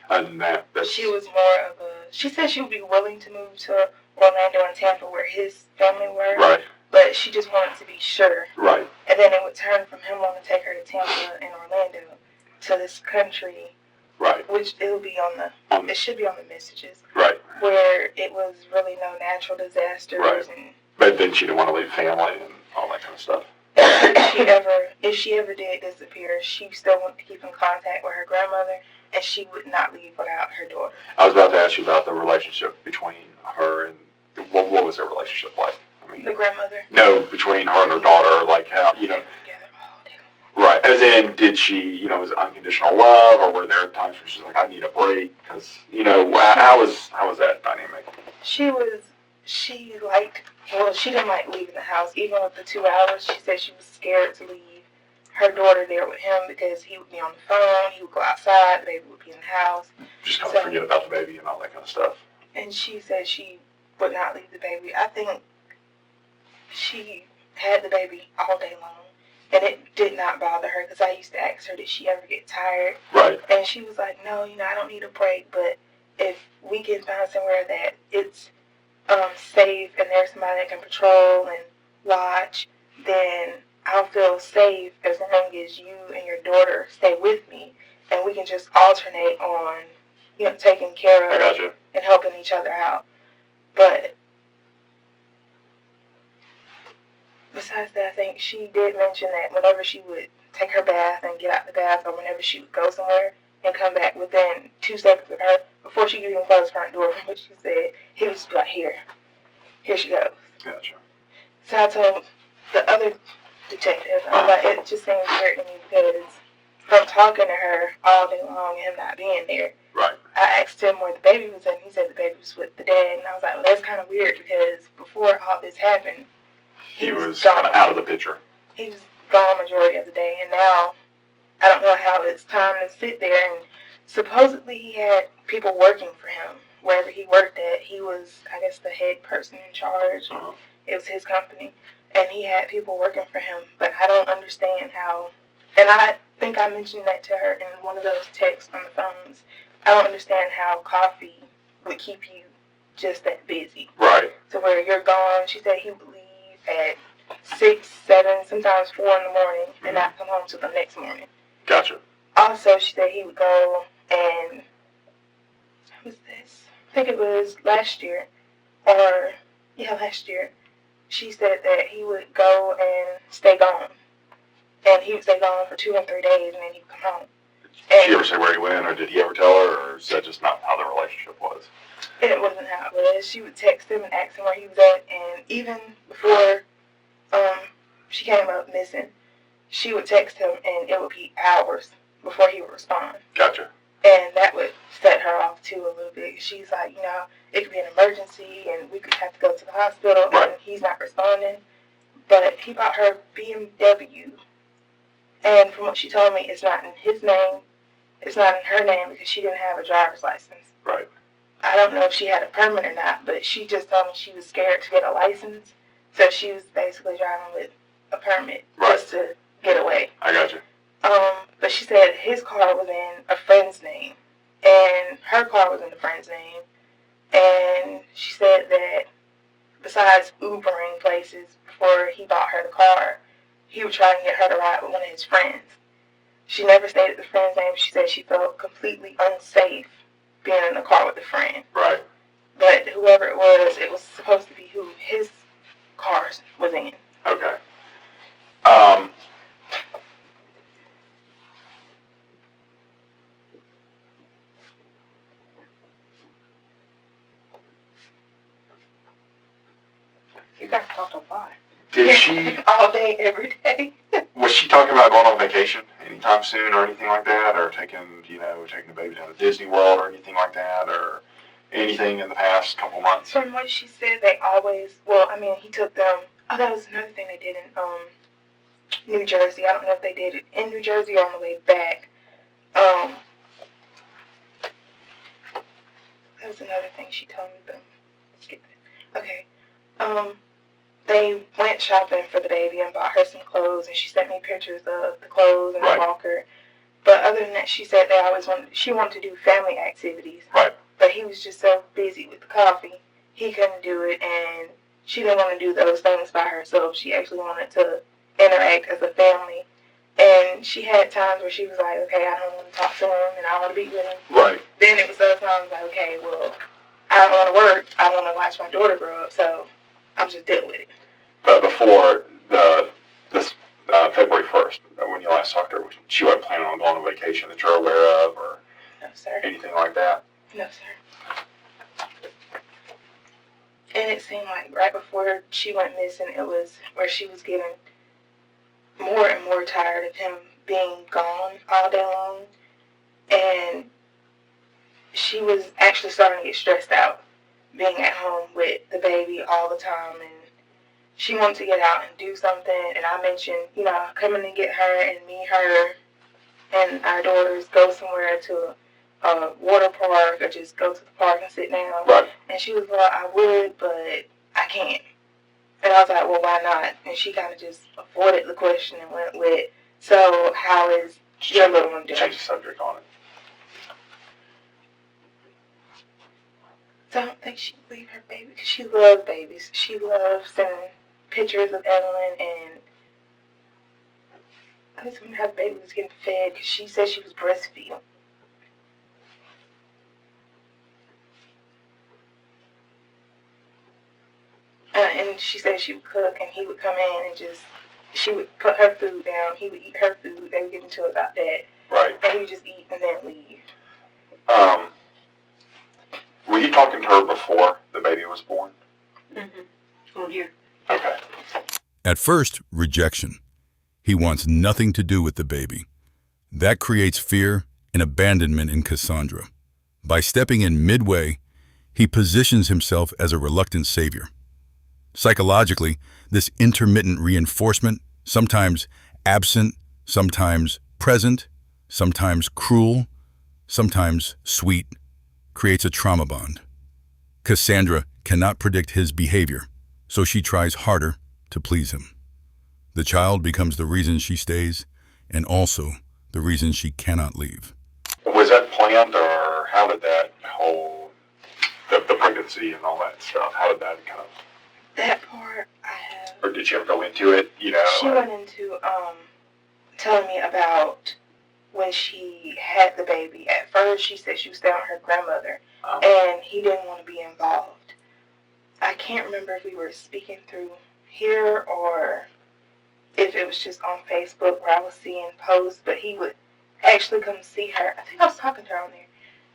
than that, she was more of she said she would be willing to move to Orlando and Tampa, where his family were.
Right.
But she just wanted to be sure.
Right.
And then it would turn from him wanting to take her to Tampa and Orlando to this country.
Right.
Which it'll be it should be on the messages.
Right.
Where it was really no natural disasters.
Right. But then she didn't want to leave family and all that kind of stuff.
If she ever did disappear, she still wanted to keep in contact with her grandmother, and she would not leave without her daughter.
I was about to ask you about the relationship between her and, what was their relationship like? I mean,
the grandmother?
No, between her and her daughter, like how, you know.
Together all day.
Right. As in, did she, you know, was it unconditional love, or were there times where she's like, I need a break? Because, you know, how was that dynamic?
She didn't like leaving the house. Even with the 2 hours, she said she was scared to leave her daughter there with him because he would be on the phone, he would go outside, the baby would be in the house.
Just kind of forget about the baby and all that kind of stuff.
And she said she would not leave the baby. I think she had the baby all day long, and it did not bother her because I used to ask her, did she ever get tired?
Right.
And she was like, no, I don't need a break, but if we can find somewhere that it's safe and there's somebody that can patrol and watch, then I'll feel safe as long as you and your daughter stay with me, and we can just alternate on, taking care of and helping each other out. But besides that, I think she did mention that whenever she would take her bath and get out the bath, or whenever she would go somewhere and come back within 2 seconds of her, before she could even close the front door, from what she said, he was like, here she goes.
Gotcha.
So I told the other detective, I was like, it just seems weird to me because from talking to her all day long and him not being there,
right.
I asked him where the baby was at, and he said the baby was with the dad, and I was like, well, that's kind of weird because before all this happened,
he was kind of out of the picture.
He was gone majority of the day, and now I don't know how it's time to sit there. And supposedly he had people working for him wherever he worked at. He was, I guess, the head person in charge.
Uh-huh.
It was his company, and he had people working for him. But I don't understand how. And I think I mentioned that to her in one of those texts on the phones. I don't understand how coffee would keep you just that busy.
Right.
To where you're gone. She said he would leave at 6, 7, sometimes 4 in the morning, and not come home till the next morning.
Gotcha.
Also, she said he would go and, what was this? I think it was last year. She said that he would go and stay gone. And he would stay gone for 2 and 3 days, and then he would come home.
Did she ever say where he went, or did he ever tell her, or is that just not how the relationship was?
It wasn't how it was. She would text him and ask him where he was at, and even before she came up missing, she would text him, and it would be hours before he would respond.
Gotcha.
And that would set her off too a little bit. She's like, it could be an emergency and we could have to go to the hospital and he's not responding. But he bought her BMW. And from what she told me, it's not in his name. It's not in her name because she didn't have a driver's license.
Right.
I don't know if she had a permit or not, but she just told me she was scared to get a license. So she was basically driving with a permit just to get away.
I got you.
But she said his car was in a friend's name, and her car was in a friend's name. And she said that besides Ubering places before he bought her the car, he would try and get her to ride with one of his friends. She never stated the friend's name. She said she felt completely unsafe being in the car with the friend.
Right.
But whoever it was supposed to be who his car was in.
Okay.
You guys talked a lot.
Did she...
all day, every day.
Was she talking about going on vacation anytime soon or anything like that? Or taking the baby down to Disney World or anything like that? Or anything in the past couple months?
From what she said, they always, he took them, that was another thing they did in New Jersey. I don't know if they did it in New Jersey or on the way back. That was another thing she told me, but skip it. Okay. They went shopping for the baby and bought her some clothes, and she sent me pictures of the clothes and the walker. But other than that, she said she wanted to do family activities.
Right.
But he was just so busy with the coffee, he couldn't do it, and she didn't want to do those things by herself. She actually wanted to interact as a family. And she had times where she was like, okay, I don't want to talk to him, and I want to be with him.
Right.
Then it was those times like, okay, well, I don't want to work. I want to watch my daughter grow up, so I'm just dealing with it.
But before this February 1st, when you last talked to her, she wasn't planning on going on vacation that you're aware of or
No, sir.
anything like that?
No, sir. And it seemed like right before she went missing, it was where she was getting more and more tired of him being gone all day long. And she was actually starting to get stressed out being at home with the baby all the time. And she wanted to get out and do something. And I mentioned, coming and get her and me, her, and our daughters go somewhere to a water park or just go to the park and sit down.
Right.
And she was like, I would, but I can't. And I was like, well, why not? And she kind of just avoided the question and went with, so how is your little one doing?
Change the subject on it.
So I don't think she'd leave her baby because she loves babies. She loves sending pictures of Evelyn, and I just wonder how the baby was getting fed because she said she was breastfeeding. And she said she would cook, and he would come in and she would put her food down. He would eat her food. They would get into it about that.
Right.
And he would just eat and then leave.
Were you talking to her before the baby was born?
Mm-hmm. On here.
Okay.
At first, rejection. He wants nothing to do with the baby. That creates fear and abandonment in Cassandra. By stepping in midway, he positions himself as a reluctant savior. Psychologically, this intermittent reinforcement, sometimes absent, sometimes present, sometimes cruel, sometimes sweet, creates a trauma bond. Cassandra cannot predict his behavior, so she tries harder to please him. The child becomes the reason she stays, and also the reason she cannot leave.
Was that planned, or how did that whole, the pregnancy and all that stuff, how did that kind of...
That part I have.
Or did you ever go into it,
She went into telling me about when she had the baby. At first, she said she was staying with her grandmother, and he didn't want to be involved. I can't remember if we were speaking through here or if it was just on Facebook where I was seeing posts, but he would actually come see her. I think I was talking to her on there.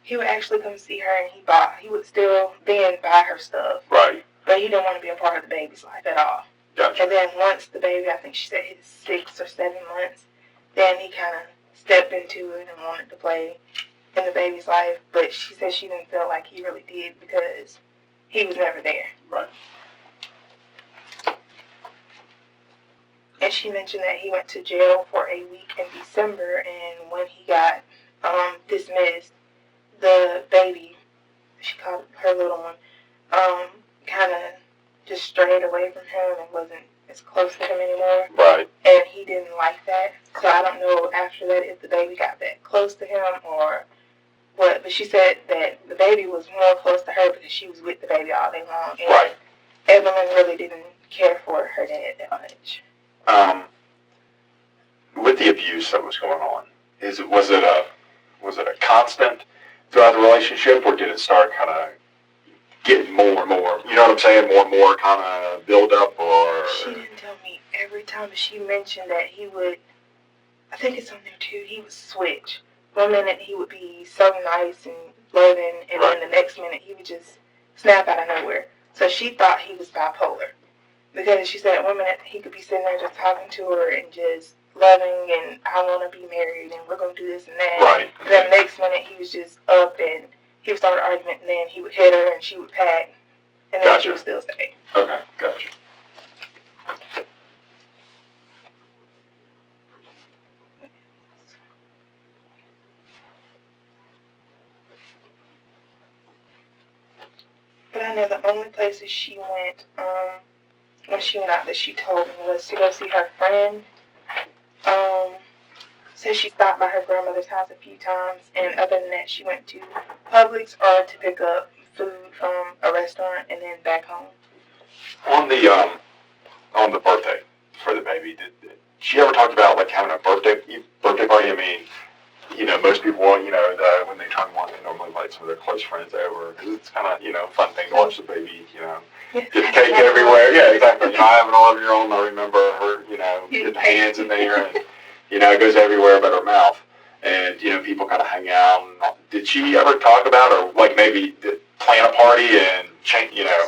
He would actually come see her, and he would still then buy her stuff.
Right.
But he didn't want to be a part of the baby's life at all.
Gotcha.
And then once the baby, I think she said hit 6 or 7 months, then he kind of stepped into it and wanted to play in the baby's life, but she said she didn't feel like he really did because he was never there.
Right.
And she mentioned that he went to jail for a week in December, and when he got dismissed, the baby, she called her little one, kind of just strayed away from him and wasn't as close to him anymore.
Right.
And he didn't like that. So I don't know after that if the baby got back close to him or what. But she said that the baby was more close to her because she was with the baby all day long. And
Right.
Evelyn really didn't care for her dad that much.
With the abuse that was going on, was it a constant throughout the relationship, or did it start kind of getting more and more? You know what I'm saying? More and more kind of build up, or?
She didn't tell me every time, but she mentioned that he would. I think it's on there too. He would switch. One minute he would be so nice and loving, and
Right.
then the next minute he would just snap out of nowhere. So she thought he was bipolar. Because she said one minute he could be sitting there just talking to her and just loving and I want to be married and we're going to do this and that.
Right.
And then the next minute he was just up and he would start an argument and then he would hit her and she would pack and then
Gotcha.
she would still stay.
Okay, gotcha.
But I know the only places she went when she went out that she told me was to go see her friend. So she stopped by her grandmother's house a few times, and other than that, she went to Publix or to pick up food from a restaurant and then back home.
On the birthday for the baby, did she ever talk about like having a birthday party? I mean, you know, most people, you know, when they turn one, they normally invite some of their close friends over because it's kind of, you know, fun thing to watch the baby, you know, get cake everywhere. Yeah, exactly. You know, I have an 11-year-old, and I remember her, you know, getting hands in there, and you know, it goes everywhere but her mouth. And you know, people kind of hang out. And did she ever talk about, or like maybe plan a party and change? You know.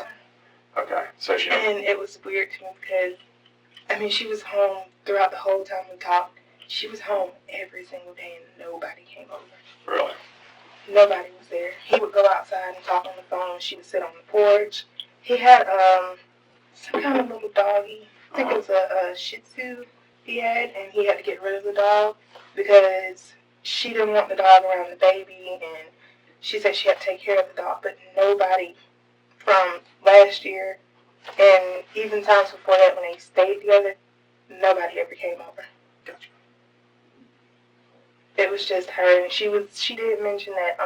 Okay, so she.
And it was weird to me because, I mean, she was home throughout the whole time we talked. She was home every single day and nobody came over.
Really?
Nobody was there. He would go outside and talk on the phone. She would sit on the porch. He had some kind of little doggy. I think it was a Shih Tzu he had, and he had to get rid of the dog because she didn't want the dog around the baby, and she said she had to take care of the dog, but nobody from last year and even times before that when they stayed together, nobody ever came over.
Gotcha.
It was just her, and she did mention that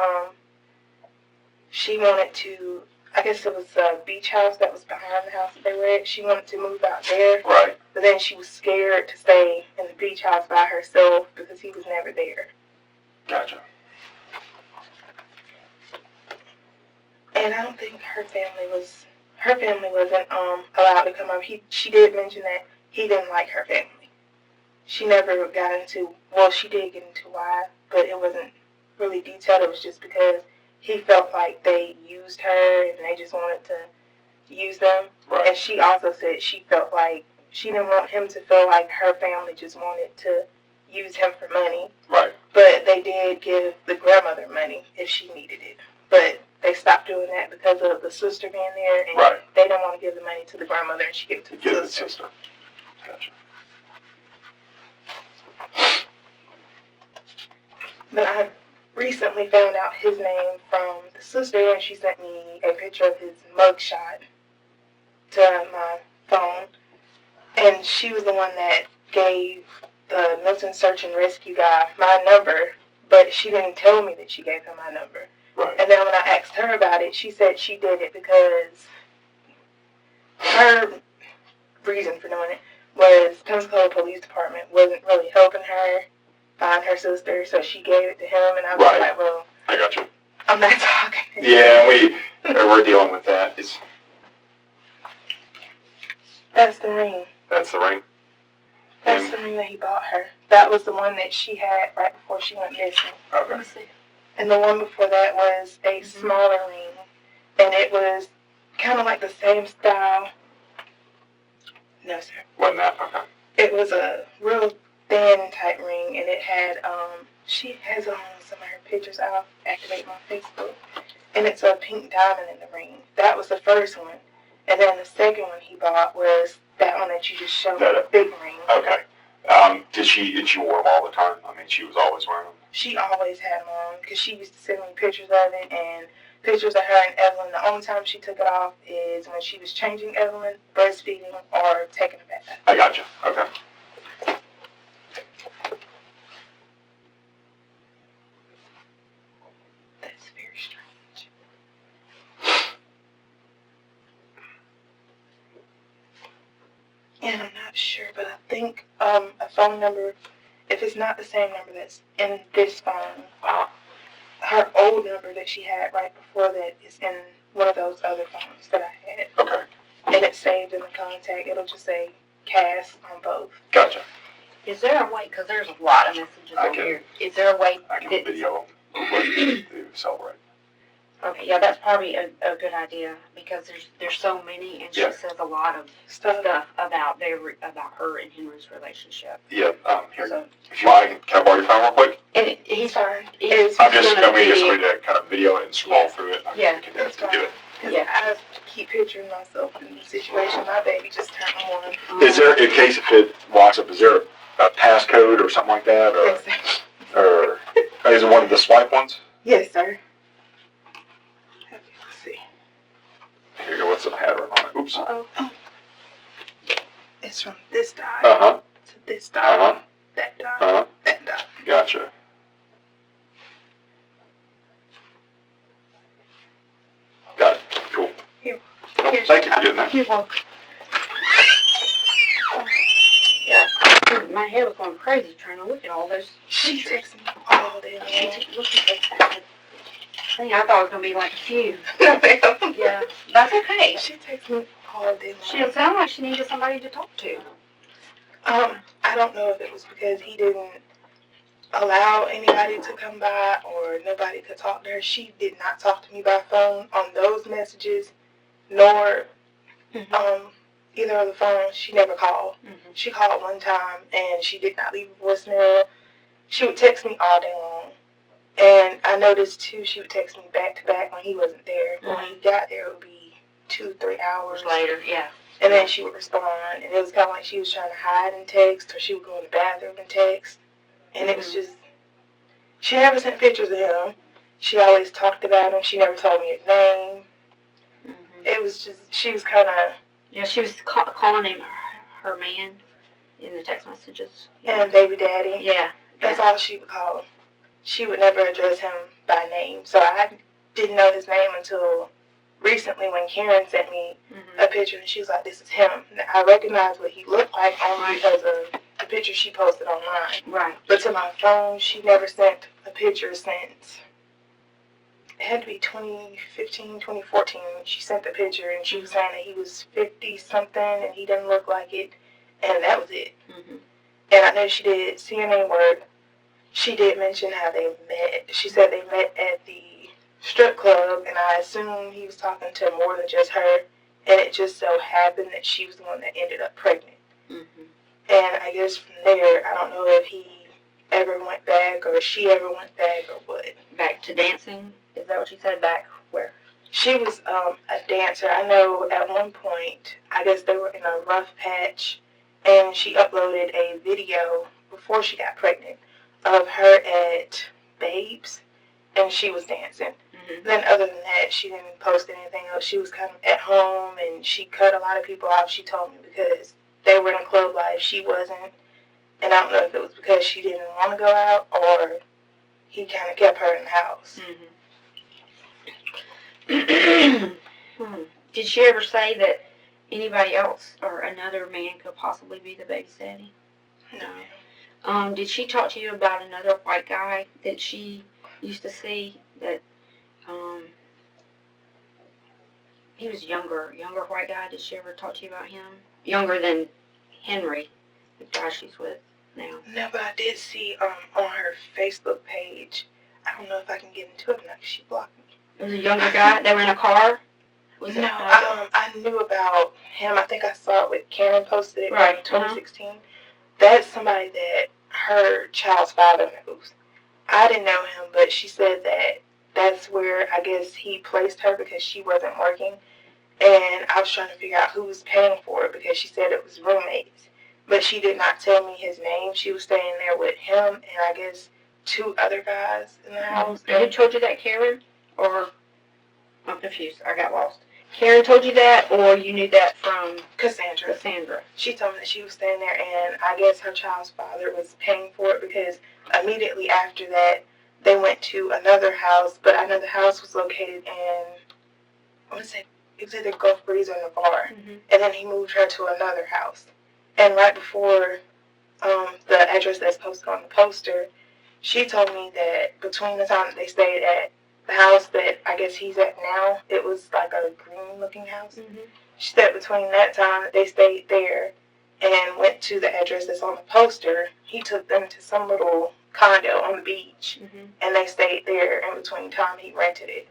she wanted to, I guess it was a beach house that was behind the house that they were at. She wanted to move out there.
Right.
But then she was scared to stay in the beach house by herself because he was never there.
Gotcha.
And I don't think her family wasn't allowed to come over. She did mention that he didn't like her family. She never got into, well, she did get into why, but it wasn't really detailed. It was just because he felt like they used her and they just wanted to use them.
Right.
And she also said she felt like she didn't want him to feel like her family just wanted to use him for money.
Right.
But they did give the grandmother money if she needed it. But they stopped doing that because of the sister being there, and
Right.
they didn't want to give the money to the grandmother, and she gave it to the sister.
Gotcha.
But I recently found out his name from the sister, and she sent me a picture of his mugshot to my phone. And she was the one that gave the Milton Search and Rescue guy my number, but she didn't tell me that she gave him my number.
Right.
And then when I asked her about it, she said she did it because her reason for doing it was Pensacola Police Department wasn't really helping her find her sister, so she gave it to him, and I was
Right.
like, well,
I got you.
I'm not talking to him.
Yeah, we're dealing with that.
That's the ring.
That's the ring.
That's the ring that he bought her. That was the one that she had right before she went missing.
Okay.
Let me see. And the one before that was a smaller ring, and it was kind of like the same style. No, sir.
Wasn't that? Okay.
It was a real thin type ring, and it had, she has on some of her pictures out, activate my Facebook, and it's a pink diamond in the ring. That was the first one. And then the second one he bought was that one that you just showed me, the big ring.
Okay. Did she wear them all the time? I mean, she was always wearing them?
She always had them on because she used to send me pictures of it and pictures of her and Evelyn. The only time she took it off is when she was changing Evelyn, breastfeeding, or taking a bath.
I gotcha. Okay.
That's very strange. And I'm not sure, but I think a phone number, if it's not the same number that's in this phone, her old number that she had right before that is in one of those other phones that I had.
Okay.
And it's saved in the contact. It'll just say Cass on both.
Gotcha.
Is there a way, because there's a lot of messages on here, is there a way
I can
that,
video what to celebrate.
okay, yeah, that's probably a good idea, because there's so many, and she
Yeah.
says a lot of
Stuff.
stuff about about her and Henry's relationship.
Yeah. Here.
So,
If you want, can I borrow your phone real quick?
and he's
Fine.
he's
I'm just
gonna
going to
video-
to kind of video it and scroll
Yeah.
through it.
Yeah.
Give
That's fine.
it.
Yeah.
I keep picturing myself in the situation. My baby just turned one.
Is there, in case if it locks up, is there a passcode or something like that? Or,
Yes, sir.
or is it one of the swipe ones?
Yes, sir. Let's see.
Here you go. What's the pattern on it? Oops.
Uh-oh.
It's from this die
Uh-huh.
to this die,
Uh-huh.
that die,
Uh-huh.
that die.
Gotcha. Got it. Cool.
Here.
Thank you for getting that.
You're welcome.
My head was going crazy trying to look at all those
She
pictures.
texted me all day long.
Look at that. I thought it was going to be like a few.
No, ma'am.
Yeah, that's okay.
She texted me all day long.
She didn't sound like she needed somebody to talk to.
I don't know if it was because he didn't allow anybody to come by or nobody could talk to her. She did not talk to me by phone on those messages, nor either of the phones. She never called.
Mm-hmm.
She called one time and she did not leave a voicemail. She would text me all day long. And I noticed too, she would text me back to back when he wasn't there. But when he got there, it would be 2-3 hours
Later, yeah.
And then she would respond, and it was kind of like she was trying to hide and text, or she would go in the bathroom and text. And it was just, she never sent pictures of him. She always talked about him. She never told me his name.
Mm-hmm.
It was just, she was kind of...
Yeah, she was calling him her man in the text messages.
And baby daddy.
Yeah.
That's all she would call him. She would never address him by name. So I didn't know his name until recently when Karen sent me a picture, and she was like, this is him. And I recognized what he looked like only because of the picture she posted online.
Right.
But to my phone, she never sent a picture since, it had to be 2015, 2014. She sent the picture, and she was saying that he was 50-something, and he didn't look like it, and that was it.
Mm-hmm.
And I know she did CNA work. She did mention how they met. She said they met at the strip club, and I assume he was talking to more than just her, and it just so happened that she was the one that ended up pregnant.
Mm-hmm.
And I guess from there, I don't know if he ever went back or she ever went back or what.
Back to dancing? Is that what she said? Back where?
She was a dancer. I know at one point, I guess they were in a rough patch, and she uploaded a video before she got pregnant of her at Babes, and she was dancing.
Mm-hmm.
Then other than that, she didn't post anything else. She was kind of at home, and she cut a lot of people off, she told me, because they were in club life. She wasn't. And I don't know if it was because she didn't want to go out or he kind of kept her in the house.
Mm-hmm. Did she ever say that anybody else or another man could possibly be the baby's daddy?
No.
Did she talk to you about another white guy that she used to see that, he was younger white guy? Did she ever talk to you about him? Younger than Henry, the guy she's with now.
No, but I did see on her Facebook page, I don't know if I can get into it now because she blocked me.
It was a younger guy? They were in a car? Was
No,
it,
I knew about him. I think I saw it with Karen posted it
Right,
in 2016. That's somebody that her child's father knows. I didn't know him, but she said that that's where I guess he placed her because she wasn't working. And I was trying to figure out who was paying for it because she said it was roommates. But she did not tell me his name. She was staying there with him and I guess 2 other guys in the house.
And who told you that, Karen? Or, I'm confused. I got lost. Karen told you that, or you knew that from
Cassandra. She told me that she was staying there, and I guess her child's father was paying for it because immediately after that, they went to another house, but I know the house was located in, I want to say, it was either Gulf Breeze or Navarre, and then he moved her to another house. And right before the address that's posted on the poster, she told me that between the time that they stayed at the house that I guess he's at now, it was like a green-looking house. She said between that time that they stayed there and went to the address that's on the poster, he took them to some little condo on the beach, and they stayed there in between time he rented it.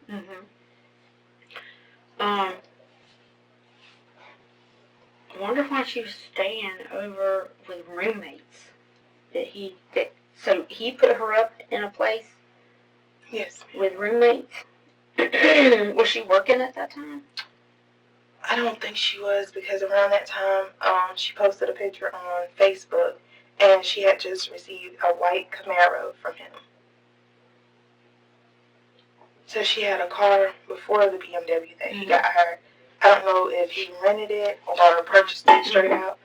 I wonder why she was staying over with roommates. So he put her up in a place?
Yes.
With roommates? Was she working at that time?
I don't think she was because around that time, she posted a picture on Facebook and she had just received a white Camaro from him. So she had a car before the BMW that he got her. I don't know if he rented it or purchased it straight out.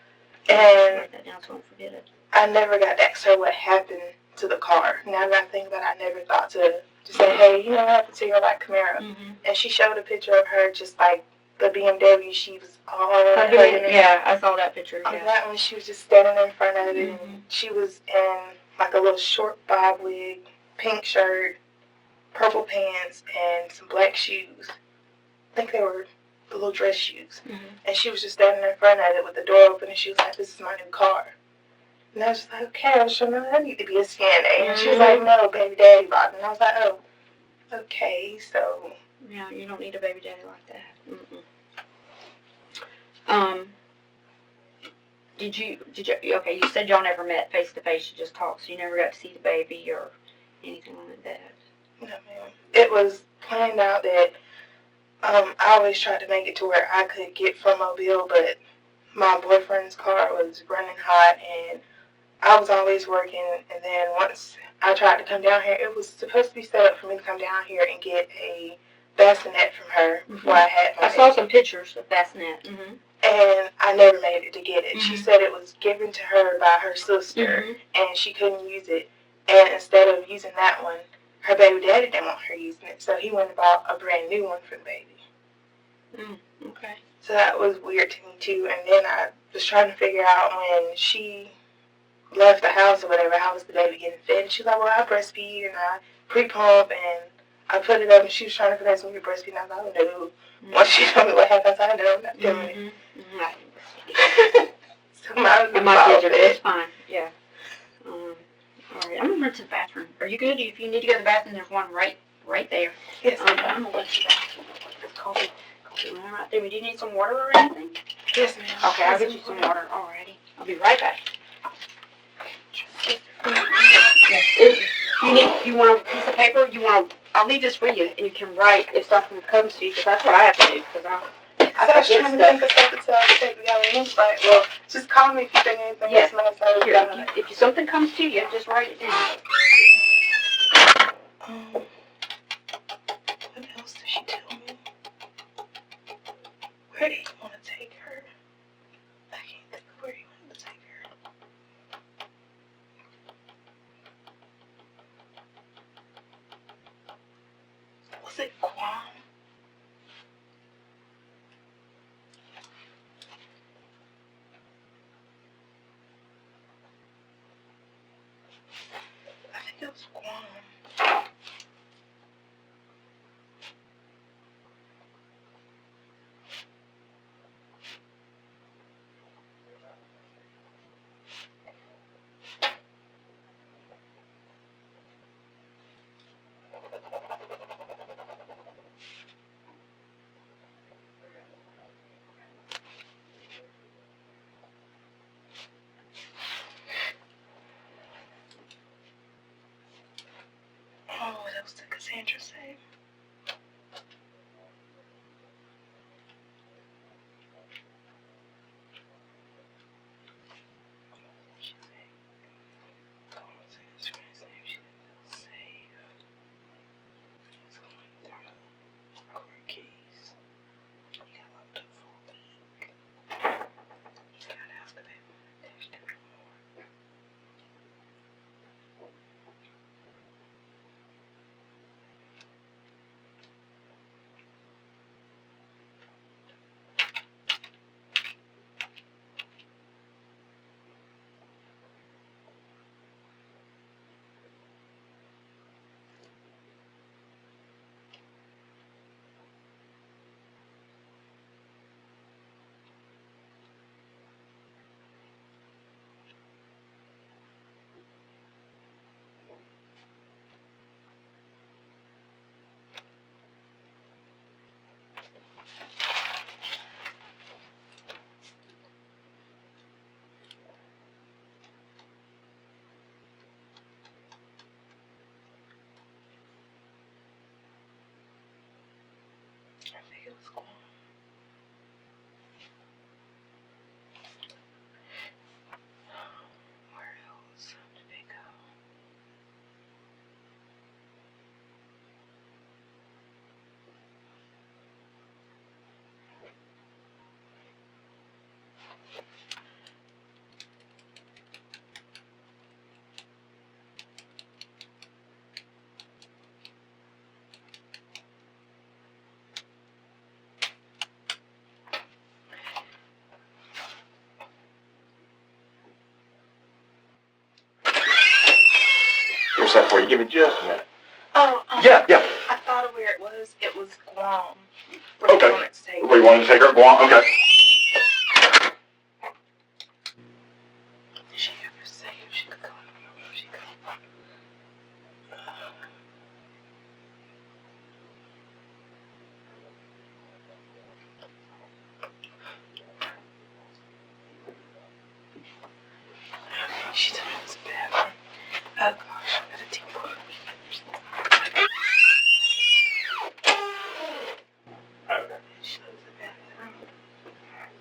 And
Write that down so I don't forget it.
I never got to ask her what happened to the car. Now that I think about it, I never thought to say, hey, you know what happened to your white Camaro? And she showed a picture of her just like the BMW. She was all
yeah, I saw that picture.
On that one, she was just standing in front of it. And she was in like a little short bob wig, pink shirt, purple pants, and some black shoes. I think they were the little dress shoes. And she was just standing in front of it with the door open, and she was like, this is my new car. And I was just like, okay, I was sure that need to be a CNA. And she was like, no, baby daddy bought it. And I was like, oh, okay, so.
Yeah, you don't need a baby daddy like that. Did you, okay, you said y'all never met face to face, you just talked, so you never got to see the baby or anything like that?
No, ma'am. It was planned out that I always tried to make it to where I could get from Mobile, but my boyfriend's car was running hot and I was always working, and then once I tried to come down here, it was supposed to be set up for me to come down here and get a bassinet from her before I had my
I saw some pictures of bassinet.
And I never made it to get it. She said it was given to her by her sister, and she couldn't use it. And instead of using that one, her baby daddy didn't want her using it, so he went and bought a brand new one for the baby.
Okay.
So that was weird to me, too. And then I was trying to figure out when she left the house or whatever, how was the baby getting fed? And she was like, well, I breastfeed and I pre-pump and I put it up, and she was trying to convince me to breastfeed, and I was like, oh, no. Once she told me what happened, I know, I'm not doing it. So my kids are
it's fine, yeah. Alright, I'm going to run to the bathroom. Are you good? If you need to go to the bathroom, there's one right there.
Yes,
I'm going to run to the bathroom. Coffee room right there. Do you need some water or anything?
Yes, ma'am.
Okay, I'll get you some water. Alrighty. I'll be right back. You want a piece of paper? I'll leave this for you, and you can write if something comes to you, because that's what I have to do, because
I was trying to think of something to take together, and it's like, well, just call me if you think anything else matters.
If something comes to you, just write it down.
What else did she tell me? Where do you want to take her? I can't think of where you want to take her. Was it Guam? I think it was Guam. Cassandra say? I think it was Guam. Where else did they go?
Here's that for you. Give me just a minute.
Oh,
Yeah.
I thought of where it was. It was Guam. Where
Okay.
they wanted to take
We wanted to take her to Guam. Okay.
Did she ever say if she could go? I don't know where she go. She told me it was bad. Oh gosh, I got a tingle.
Okay.
She loves the bathroom.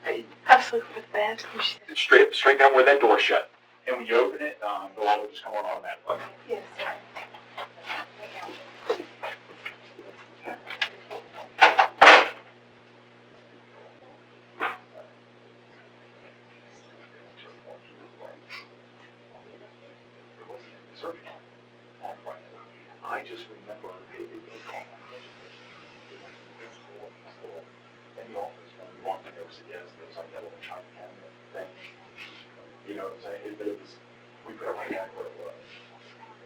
Hey,
I sleep with the bathroom. She said,
straight down where that door's shut. And when you open it, the light will just come on automatically.
yes, sir.
I just remember and the office when we walked in, there was like that little china cabinet thing. You know what I'm saying? It was, we put it right back where it was.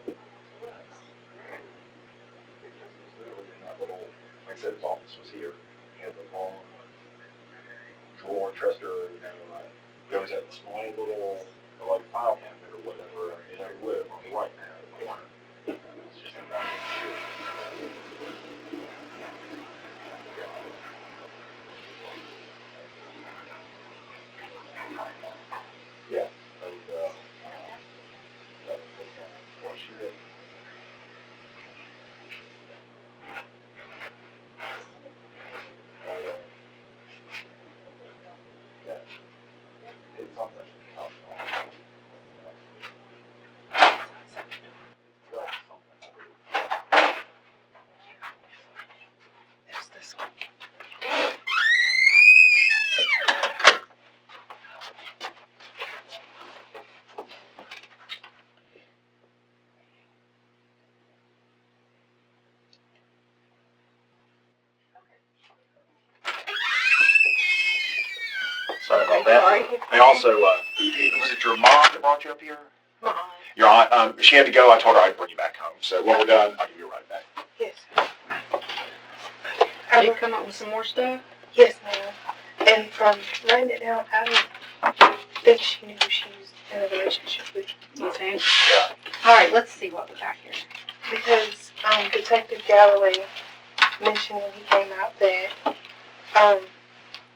It was literally in that little, like I said, his office was here. He had the long drawer, dresser, there was that small little, like, file cabinet or whatever, and I live on the right hand corner. It's just in that yeah. What she did. Yeah. It's something.
There's this one.
Sorry about that. And also, was it your mom that brought you up here?
My aunt.
Your aunt, she had to go. I told her I'd bring you back home. So when we're done, I'll give you a ride back.
Yes.
Did you come up with some more stuff?
Yes, ma'am. And from writing it down, I don't think she knew she was in a relationship with me.
You think?
Yeah.
All right, let's see what we got here.
Because Detective Galloway mentioned when he came out that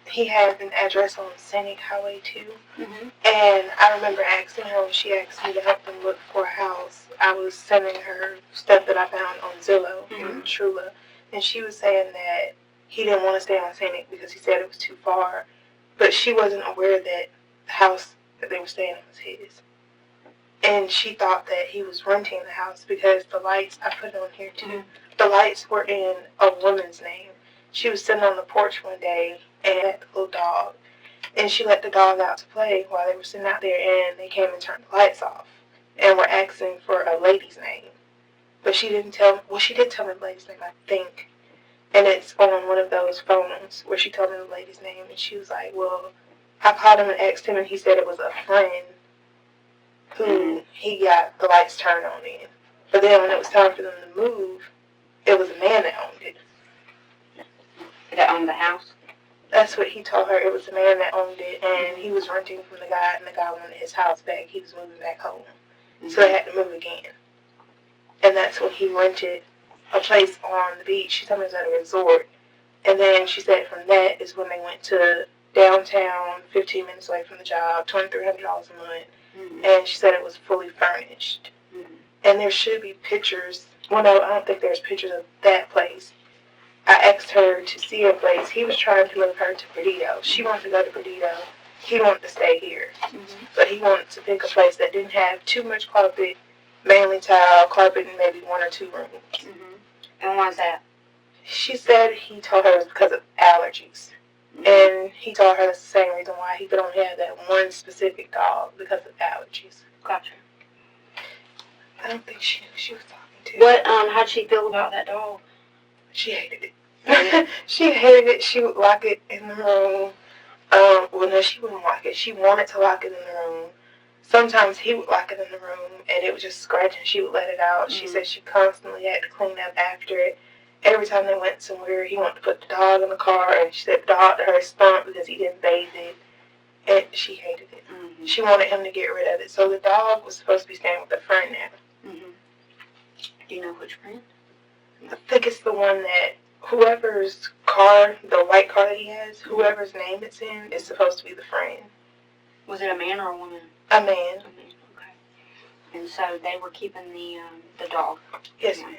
he had an address on Scenic Highway 2.
Mm-hmm.
And I remember asking her when she asked me to help them look for a house. I was sending her stuff that I found on Zillow in Trula. And she was saying that he didn't want to stay on Scenic because he said it was too far. But she wasn't aware that the house that they were staying in was his. And she thought that he was renting the house because the lights, I put it on here too, the lights were in a woman's name. She was sitting on the porch one day and had the little dog. And she let the dog out to play while they were sitting out there, and they came and turned the lights off and were asking for a lady's name. But she didn't tell, well, she did tell me the lady's name, I think. And it's on one of those phones where she told me the lady's name, and she was like, well, I called him and asked him, and he said it was a friend who he got the lights turned on in. But then when it was time for them to move, it was a man that owned it.
That owned the house?
That's what he told her. It was the man that owned it, and he was renting from the guy, and the guy wanted his house back. He was moving back home. So they had to move again. And that's when he rented a place on the beach. She told me it was at a resort. And then she said from that is when they went to downtown, 15 minutes away from the job, $2,300 a month. And she said it was fully furnished. And there should be pictures. Well, no, I don't think there's pictures of that place. I asked her to see a place. He was trying to move her to Perdido. She wanted to go to Perdido. He wanted to stay here. But he wanted to pick a place that didn't have too much carpet, mainly tile, carpet, and maybe 1 or 2 rooms.
And why is that?
She said he told her it was because of allergies. And he told her that's the same reason why he could only have that one specific dog, because of allergies.
Gotcha.
I don't think she knew who she was talking to.
What, how'd she feel about that dog?
She hated it. She hated it. She would lock it in the room. Well, no, she wouldn't lock it. She wanted to lock it in the room. Sometimes he would lock it in the room, and it would just scratch, and she would let it out. She said she constantly had to clean up after it. Every time they went somewhere, he wanted to put the dog in the car, and she said the dog to her stunk because he didn't bathe it, and she hated it. She wanted him to get rid of it. So the dog was supposed to be staying with a friend now.
Do you know which friend?
I think it's the one that whoever's car, the white car that he has, whoever's name it's in is supposed to be the friend.
Was it a man or a woman?
A man.
A man, okay. And so they were keeping the dog.
Yes, ma'am.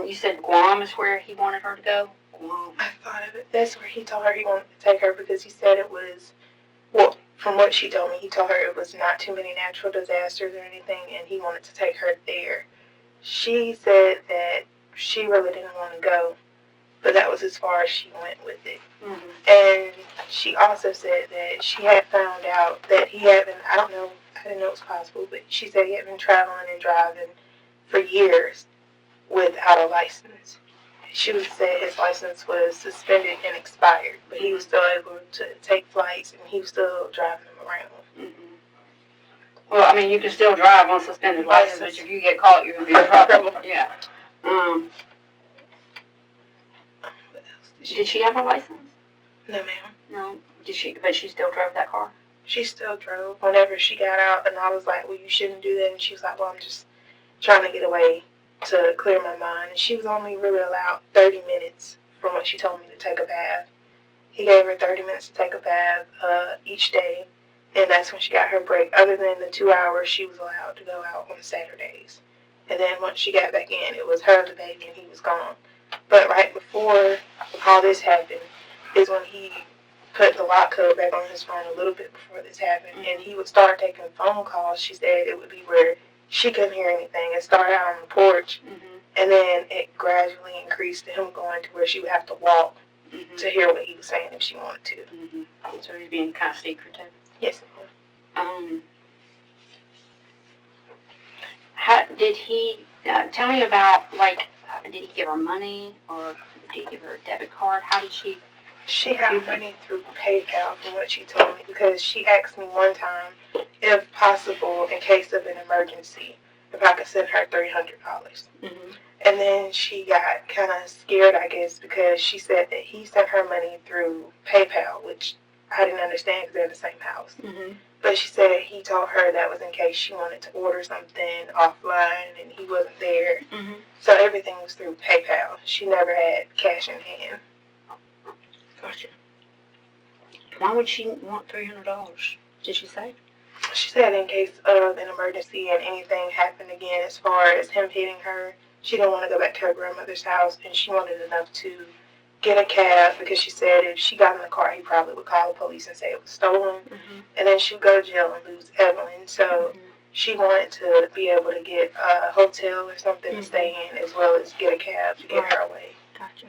You said Guam is where he wanted her to go? Guam.
I thought of it. That's where he told her he wanted to take her because he said it was, well, from what she told me, he told her it was not too many natural disasters or anything, and he wanted to take her there. She said that she really didn't want to go, but that was as far as she went with it. And she also said that she had found out that he had been, I don't know, I didn't know it was possible, but she said he had been traveling and driving for years without a license. She would say his license was suspended and expired, but he was still able to take flights, and he was still driving them around.
Well, I mean, you can still drive on suspended license, but if you get caught, you're going to be in trouble. Yeah. Did she have a license?
No, ma'am.
No. Did she? But she still drove that car?
She still drove. Whenever she got out, and I was like, well, you shouldn't do that. And she was like, well, I'm just trying to get away to clear my mind. And she was only really allowed 30 minutes from what she told me to take a bath. He gave her 30 minutes to take a bath each day. And that's when she got her break. Other than the 2 hours, she was allowed to go out on Saturdays. And then once she got back in, it was her, the baby, and he was gone. But right before all this happened is when he put the lock code back on his phone a little bit before this happened. And he would start taking phone calls. She said it would be where she couldn't hear anything. It started out on the porch. And then it gradually increased to him going to where she would have to walk to hear what he was saying if she wanted to.
So he's being kind of secretive.
Yes,
ma'am. How did he, tell me about, like, did he give her money, or did he give her a debit card? How did she?
She got money through PayPal from what she told me, because she asked me one time, if possible, in case of an emergency, if I could send her $300. And then she got kind of scared, I guess, because she said that he sent her money through PayPal, which I didn't understand because they're in the same house. But she said he told her that was in case she wanted to order something offline and he wasn't there.
Mm-hmm.
So everything was through PayPal. She never had cash in hand.
Gotcha. Why would she want $300? Did she say?
She said in case of an emergency and anything happened again as far as him hitting her, she didn't want to go back to her grandmother's house, and she wanted enough to get a cab because she said if she got in the car, he probably would call the police and say it was stolen, and then she would go to jail and lose Evelyn. So she wanted to be able to get a hotel or something to stay in, as well as get a cab to get her away.
Gotcha.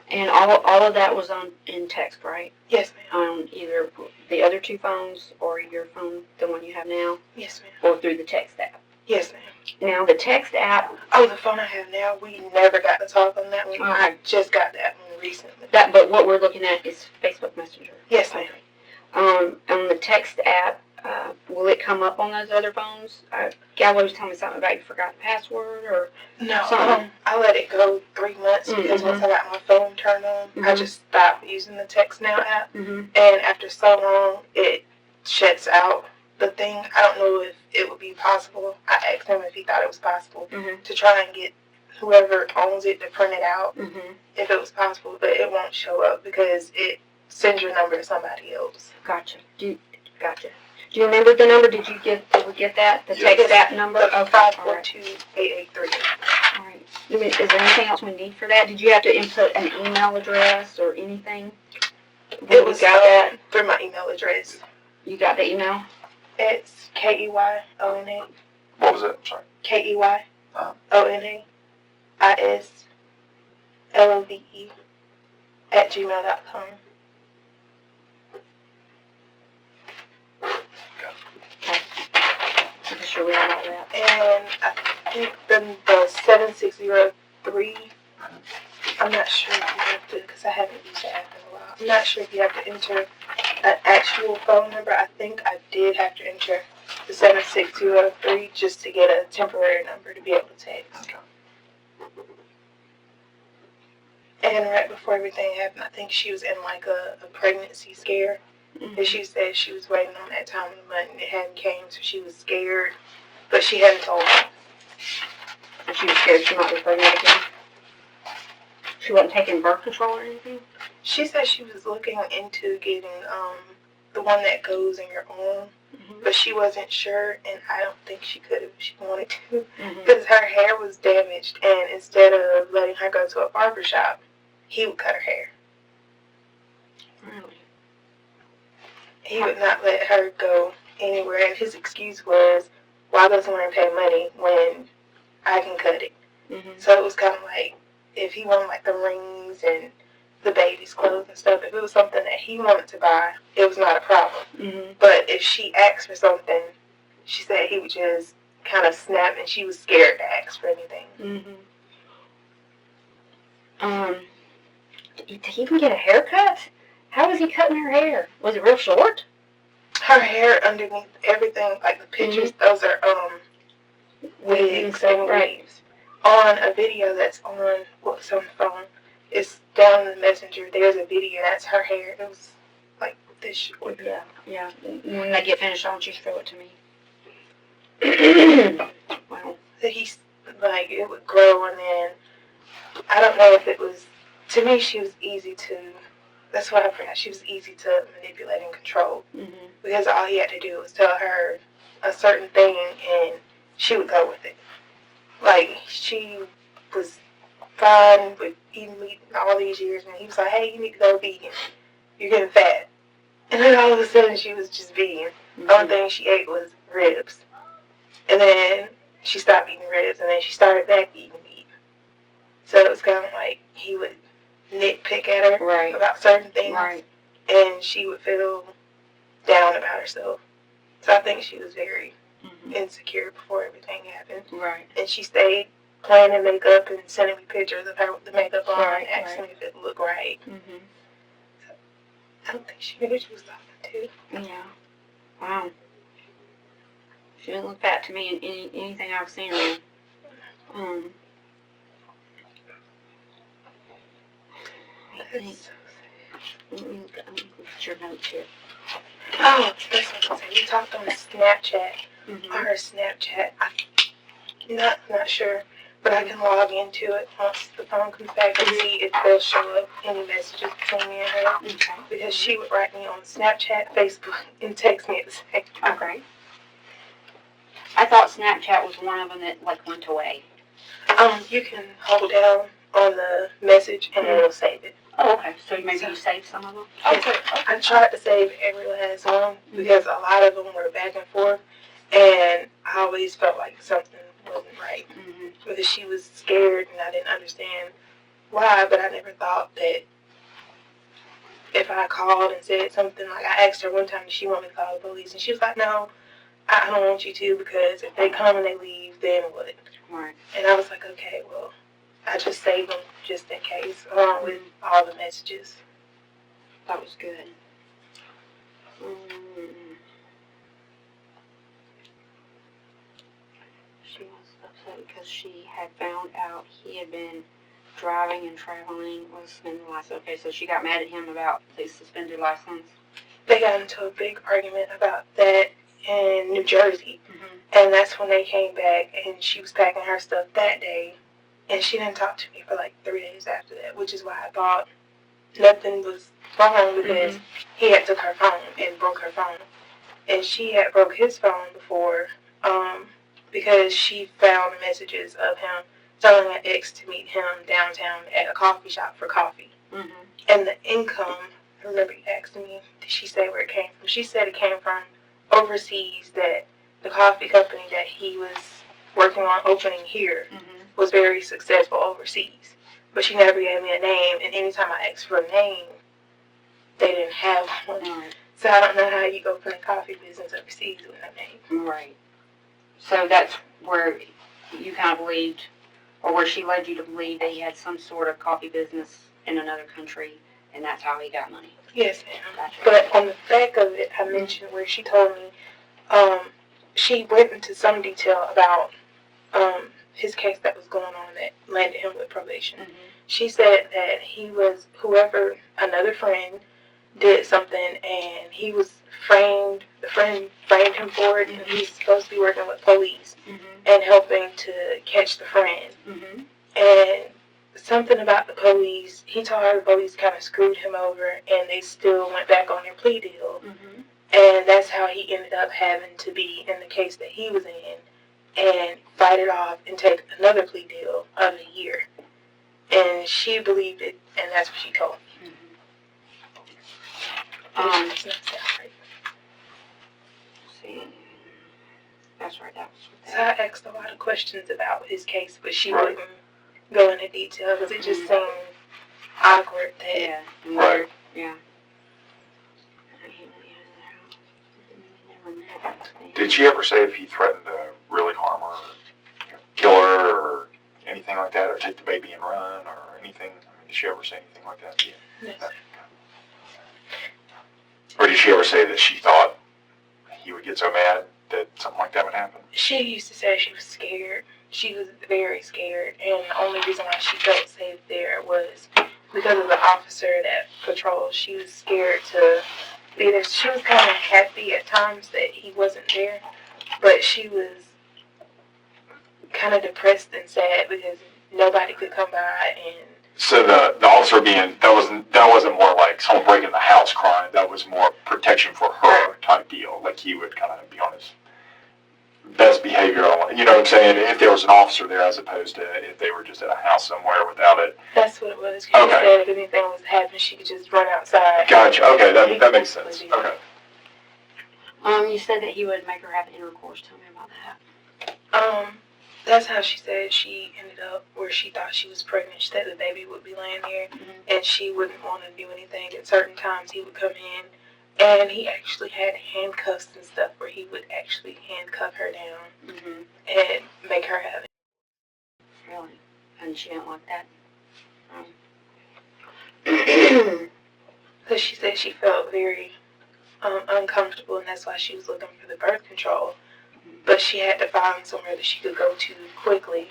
And all of that was in text, right?
Yes, ma'am.
On either the other two phones or your phone, the one you have now?
Yes, ma'am.
Or through the text app?
Yes, ma'am.
Now, the text app...
Oh, the phone I have now, we never got to talk on that one.
Okay.
I just got that one recently.
But what we're looking at is Facebook Messenger.
Yes, ma'am.
On the text app, will it come up on those other phones? Gallo was telling me something about you forgot the password or
No,
something.
I let it go 3 months because once I got my phone turned on, I just stopped using the Text Now app. And after so long, it shuts out the thing. I don't know if it would be possible. I asked him if he thought it was possible to try and get whoever owns it to print it out, if it was possible, but it won't show up because it sends your number to somebody else.
Gotcha. Gotcha. Do you remember the number? Did we get that? The text app number?
Okay. 542-883.
All right. Is there anything else we need for that? Did you have to input an email address or anything?
It was got that through my email address.
You got the email?
It's KEYONA.
What was it? Sorry.
KEYONAISLOVE@gmail.com.
I'm sure we have all that.
And I think the 7603, I'm not sure if you have to, because I haven't used the app in a while. I'm not sure if you have to enter an actual phone number. I think I did have to enter the 7603 just to get a temporary number to be able to text. And right before everything happened, I think she was in like a pregnancy scare. And she said she was waiting on that time of the month and it hadn't came, so she was scared. But she hadn't told me.
And she was scared she might be pregnant again? She wasn't taking birth control or anything?
She said she was looking into getting the one that goes in your arm. But she wasn't sure, and I don't think she could if she wanted to. Because her hair was damaged, and instead of letting her go to a barber shop, he would cut her hair.
Really?
He would not let her go anywhere, and his excuse was, why go somewhere and pay money when I can cut it? So it was kind of like, if he wanted like the rings and the baby's clothes and stuff, if it was something that he wanted to buy, it was not a problem. But if she asked for something, she said he would just kind of snap, and she was scared to ask for anything.
Did he even get a haircut? How was he cutting her hair? Was it real short?
Her hair underneath everything, like the pictures, those are wigs and weaves. On a video that's on what's on the phone, it's down in the messenger. There's a video that's her hair. It was like this short.
Yeah. When they get finished, I want you to show it to me. Wow.
So he's like, it would grow, and then I don't know if it was. To me, she was easy to. That's what I forgot. She was easy to manipulate and control because all he had to do was tell her a certain thing, and she would go with it. Like, she was fine with eating meat all these years, and he was like, hey, you need to go vegan. You're getting fat. And then all of a sudden, she was just vegan. The only thing she ate was ribs. And then she stopped eating ribs, and then she started back eating meat. So it was kind of like he would nitpick at her about certain things, and she would feel down about herself. So I think she was very insecure before everything happened. And she stayed planning makeup and sending me pictures of her with the makeup on and asking me if it looked right. So I don't think she knew what she was talking to.
Yeah. Wow. She didn't look fat to me in anything I've seen her in. I think. Let me look at your notes here.
Oh, that's what I was saying. We talked on Snapchat.
Mm-hmm.
Or her Snapchat. I'm not sure. But I can log into it once the phone comes back and see if they'll show up any messages between me and her.
Okay.
Because she would write me on Snapchat, Facebook, and text me at the same time.
Okay. I thought Snapchat was one of them that went away.
You can hold down on the message and it'll save it.
Oh, okay. So maybe you saved some of them?
Yes.
Okay.
I tried to save every last one because a lot of them were back and forth, and I always felt like something wasn't right.
Mm-hmm.
Because she was scared and I didn't understand why, but I never thought that if I called and said something, like I asked her one time, did she want me to call the police? And she was like, no, I don't want you to, because if they come and they leave, then what?
Right.
And I was like, okay, well, I just saved them just in case, along with all the messages.
That was good. She was upset because she had found out he had been driving and traveling with a suspended license. Okay, so she got mad at him about the suspended license.
They got into a big argument about that in New Jersey.
Mm-hmm.
And that's when they came back, and she was packing her stuff that day. And she didn't talk to me for like 3 days after that, which is why I thought nothing was wrong, because he had took her phone and broke her phone. And she had broke his phone before, because she found messages of him telling an ex to meet him downtown at a coffee shop for coffee.
Mm-hmm.
And the income, I remember you asked me, did she say where it came from? She said it came from overseas, that the coffee company that he was working on opening here was very successful overseas. But she never gave me a name, and anytime I asked for a name, they didn't have one.
Right.
So I don't know how you open a coffee business overseas with no name.
Right. So that's where you kind of believed, or where she led you to believe that he had some sort of coffee business in another country, and that's how he got money.
Yes, ma'am.
Gotcha.
But on the back of it, I mentioned where she told me, she went into some detail about his case that was going on that landed him with probation.
Mm-hmm.
She said that he was, whoever, another friend, did something, and he was framed, the friend framed him for it, and he's supposed to be working with police and helping to catch the friend.
Mm-hmm.
And something about the police, he told her the police kind of screwed him over, and they still went back on their plea deal.
Mm-hmm.
And that's how he ended up having to be in the case that he was in and fight it off and take another plea deal of a year. And she believed it, and that's what she told me. It's not sound right.
See, that's right. That was
So I asked a lot of questions about his case, but she wouldn't go into detail because it just seemed awkward that.
Yeah.
Right.
Yeah.
Did she ever say if he threatened to really harm her, or kill her, or anything like that, or take the baby and run, or anything? I mean, did she ever say anything like that?
No.
Or did she ever say that she thought he would get so mad that something like that would happen?
She used to say she was scared. She was very scared, and the only reason why she felt safe there was because of the officer that patrolled. She was scared to be there. She was kind of happy at times that he wasn't there, but she was kind of depressed and sad because nobody could come by. And
so the officer being, that wasn't more like someone breaking the house crime. That was more protection for her type deal. Like he would kind of be on his best behavior. You know what I'm saying? If there was an officer there, as opposed to if they were just at a house somewhere without it.
That's what it was. She
Okay.
said if anything was happening, she could just run outside.
Gotcha. Okay, that makes sense. Okay.
You said that he would make her have intercourse. Tell me about that.
That's how she said she ended up where she thought she was pregnant. She said the baby would be laying there, and she wouldn't want to do anything. At certain times, he would come in, and he actually had handcuffs and stuff where he would actually handcuff her down and make her have it.
Really? And she didn't like that?
Because she said she felt very uncomfortable, and that's why she was looking for the birth control. But she had to find somewhere that she could go to quickly.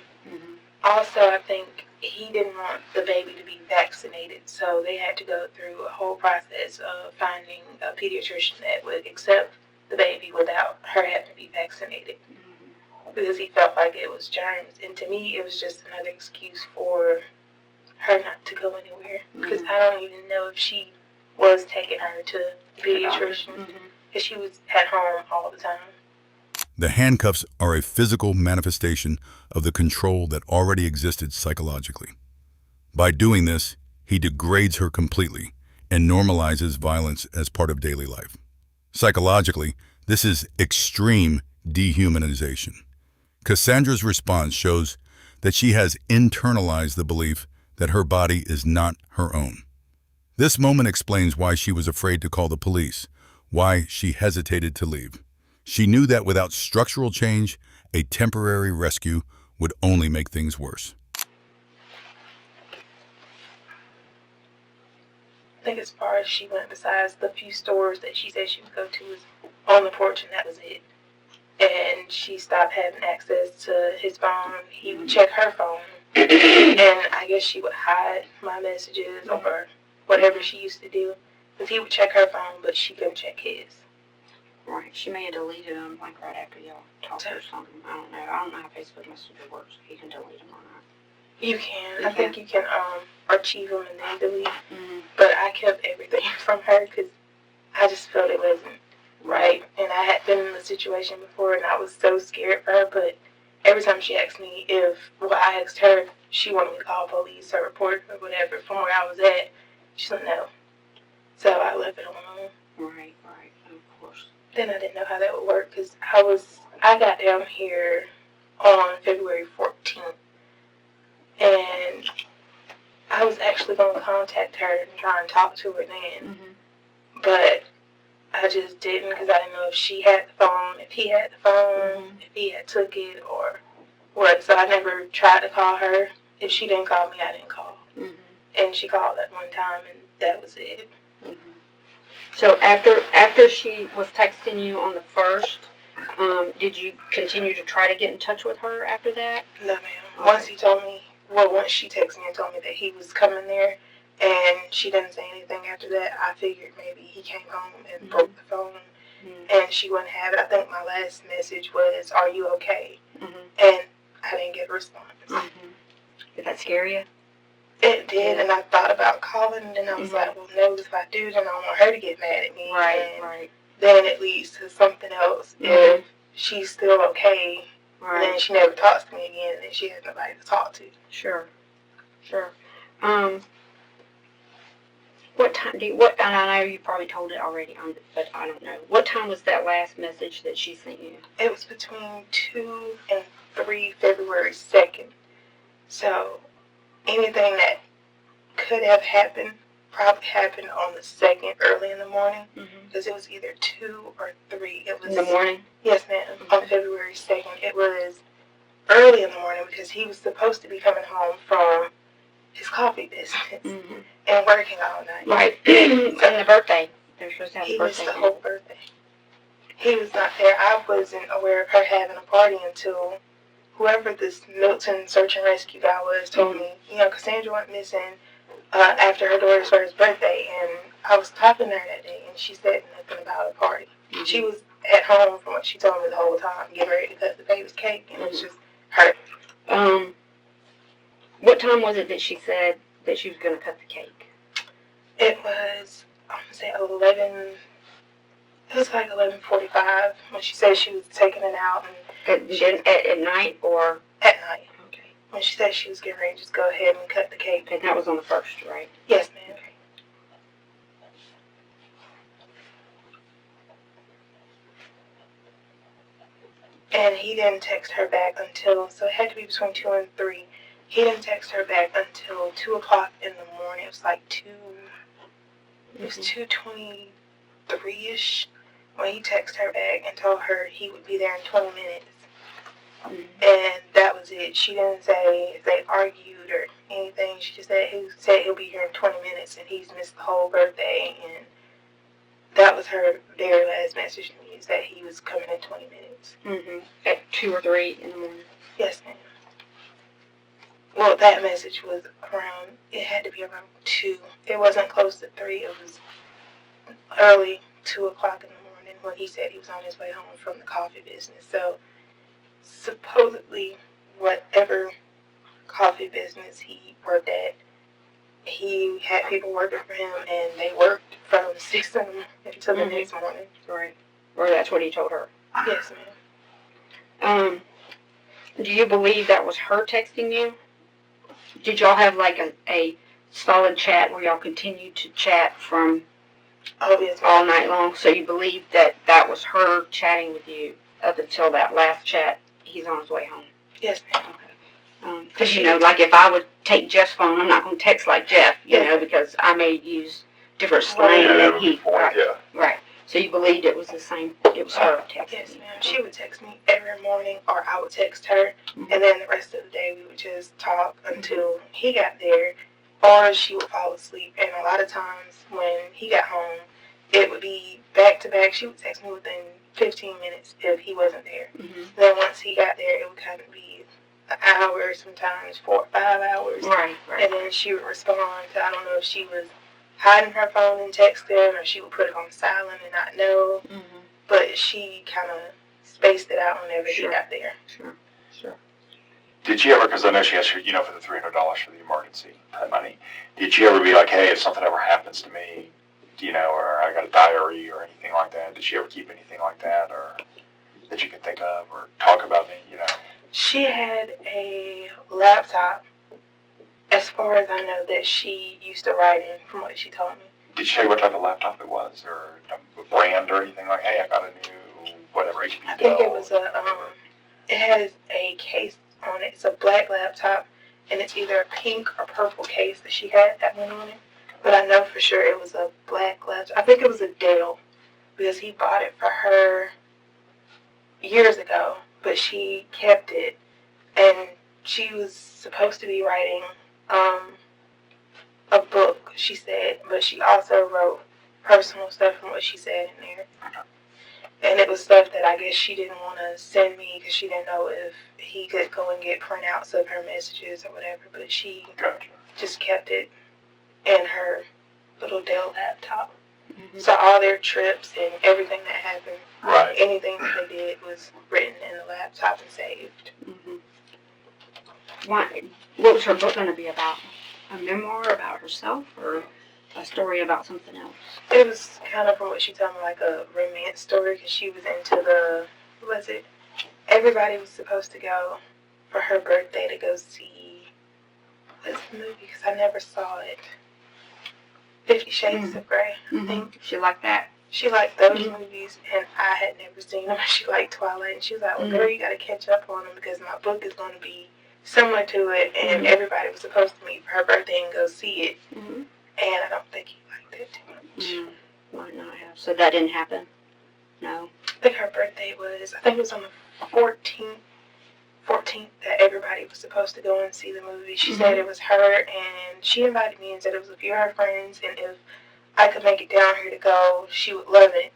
Also, I think he didn't want the baby to be vaccinated, so they had to go through a whole process of finding a pediatrician that would accept the baby without her having to be vaccinated, because he felt like it was germs. And to me, it was just another excuse for her not to go anywhere, because I don't even know if she was taking her to the pediatrician, because she was at home all the time.
The handcuffs are a physical manifestation of the control that already existed psychologically. By doing this, he degrades her completely and normalizes violence as part of daily life. Psychologically, this is extreme dehumanization. Cassandra's response shows that she has internalized the belief that her body is not her own. This moment explains why she was afraid to call the police, why she hesitated to leave. She knew that without structural change, a temporary rescue would only make things worse.
I think as far as she went, besides the few stores that she said she would go to, was on the porch, and that was it. And she stopped having access to his phone. He would check her phone, and I guess she would hide my messages or whatever she used to do, because he would check her phone, but she couldn't check his.
Right. She may have deleted them like right after y'all talked or something. I don't know. I don't know how Facebook Messenger works. You can delete them or not.
You can. I think you can archive them and then delete. But I kept everything from her because I just felt it wasn't right. And I had been in the situation before, and I was so scared for her. But every time she asked me I asked her if she wanted me to call police or report or whatever from where I was at, she said no. So I left it alone.
Right, of course.
Then I didn't know how that would work because I got down here on February 14th, and I was actually going to contact her and try and talk to her then, but I just didn't because I didn't know if she had the phone, if he had the phone, if he had took it or what. So I never tried to call her. If she didn't call me, I didn't call. And she called at one time, and that was it.
So after she was texting you on the 1st, did you continue to try to get in touch with her after that?
No, ma'am. Once she texted me and told me that he was coming there, and she didn't say anything after that, I figured maybe he came home and broke the phone, and she wouldn't have it. I think my last message was, "Are you okay?" And I didn't get a response.
Did that scare you?
It did, and I thought about calling, and then I was like, well, no, if I do, then I don't want her to get mad at me.
Right.
Then it leads to something else. If she's still okay, then she never talks to me again, and then she has nobody to talk to.
Sure. What time and I know you probably told it already, but I don't know. What time was that last message that she sent you?
It was between 2 and 3 February 2nd. So anything that could have happened probably happened on the 2nd, early in the morning, because it was either 2 or 3. It was
in the morning?
Yes, ma'am. On February 2nd. It was early in the morning because he was supposed to be coming home from his coffee business and working all night.
Right. And the birthday. They're supposed to have
He
a
missed
birthday.
the whole birthday. He was not there. I wasn't aware of her having a party until whoever this Milton search and rescue guy was told me, Cassandra went missing after her daughter's first birthday, and I was talking to her that day, and she said nothing about a party. She was at home from what she told me the whole time, getting ready to cut the baby's cake, and it was just her.
What time was it that she said that she was going to cut the cake?
It was, I'm going to say 11, it was like 11:45 when she said she was taking it out. And
At night or?
At night.
Okay.
When she said she was getting ready to just go ahead and cut the cake.
And that was on the 1st, right?
Yes, ma'am.
Okay.
And he didn't text her back until, so it had to be between 2 and 3. He didn't text her back until 2 o'clock in the morning. It was like 2:23-ish when he texted her back and told her he would be there in 20 minutes. And that was it. She didn't say if they argued or anything. She just said he'll be here in 20 minutes, and he's missed the whole birthday. And that was her very last message to me, is that he was coming in 20 minutes.
At 2 or 3 in the morning.
Yes, ma'am. well, that message was around, it had to be around 2. It wasn't close to 3. It was early 2 o'clock in the morning when he said he was on his way home from the coffee business. So supposedly, whatever coffee business he worked at, he had people working for him, and they worked from 6 in the morning until the next morning.
Right. Or that's what he told her.
Yes, ma'am.
Do you believe that was her texting you? Did y'all have like a solid chat where y'all continued to chat from
Oh, yes, ma'am.
all night long? So you believe that that was her chatting with you up until that last chat, he's on his way home?
Yes, ma'am.
Because, you know, like if I would take Jeff's phone, I'm not going to text like Jeff, you know, because I may use different slang than he. Right. So you believed it was the same, it was her texting?
Yes, ma'am. She would text me every morning, or I would text her, and then the rest of the day we would just talk until he got there, or she would fall asleep. And a lot of times when he got home, it would be back to back. She would text me within 15 minutes if he wasn't there. Then once he got there, it would kind of be an hour, sometimes 4 or 5 hours.
Right.
And then she would respond. I don't know if she was hiding her phone and texting, or she would put it on silent and not know. But she kind of spaced it out whenever he got there.
Sure.
Did she ever, because I know she asked you, you know, for the $300 for the emergency money, did she ever be like, hey, if something ever happens to me, you know, or I got a diary or anything like that? Did she ever keep anything like that, or that you can think of, or talk about me, you know?
She had a laptop, as far as I know, that she used to write in, from what she told me.
Did she tell you what type of laptop it was, or a brand or anything like, hey, I got a new whatever HP
I think it was it has a case on it. It's a black laptop, and it's either a pink or purple case that she had that went on it. But I know for sure it was a black laptop. I think it was a Dell, because he bought it for her years ago, but she kept it, and she was supposed to be writing a book, she said, but she also wrote personal stuff from what she said in there. And it was stuff that I guess she didn't want to send me because she didn't know if he could go and get printouts of her messages or whatever, but she just kept it in her little Dell laptop. So all their trips and everything that happened, anything that they did was written in the laptop and saved.
What was her book going to be about? A memoir about herself, or a story about something else?
It was kind of, from what she told me, like a romance story, because she was into everybody was supposed to go for her birthday to go see, what's the movie, because I never saw it, 50 Shades of Grey, I think.
She liked that?
She liked those movies, and I had never seen them. She liked Twilight, and she was like, well, girl, you got to catch up on them, because my book is going to be similar to it, and everybody was supposed to meet for her birthday and go see it. And I don't think he liked it too much.
Might not have. So that didn't happen? No.
I think her birthday was, it was on the 14th that everybody was supposed to go and see the movie. She said it was her, and she invited me and said it was a few of her friends, and if I could make it down here to go, she would love it.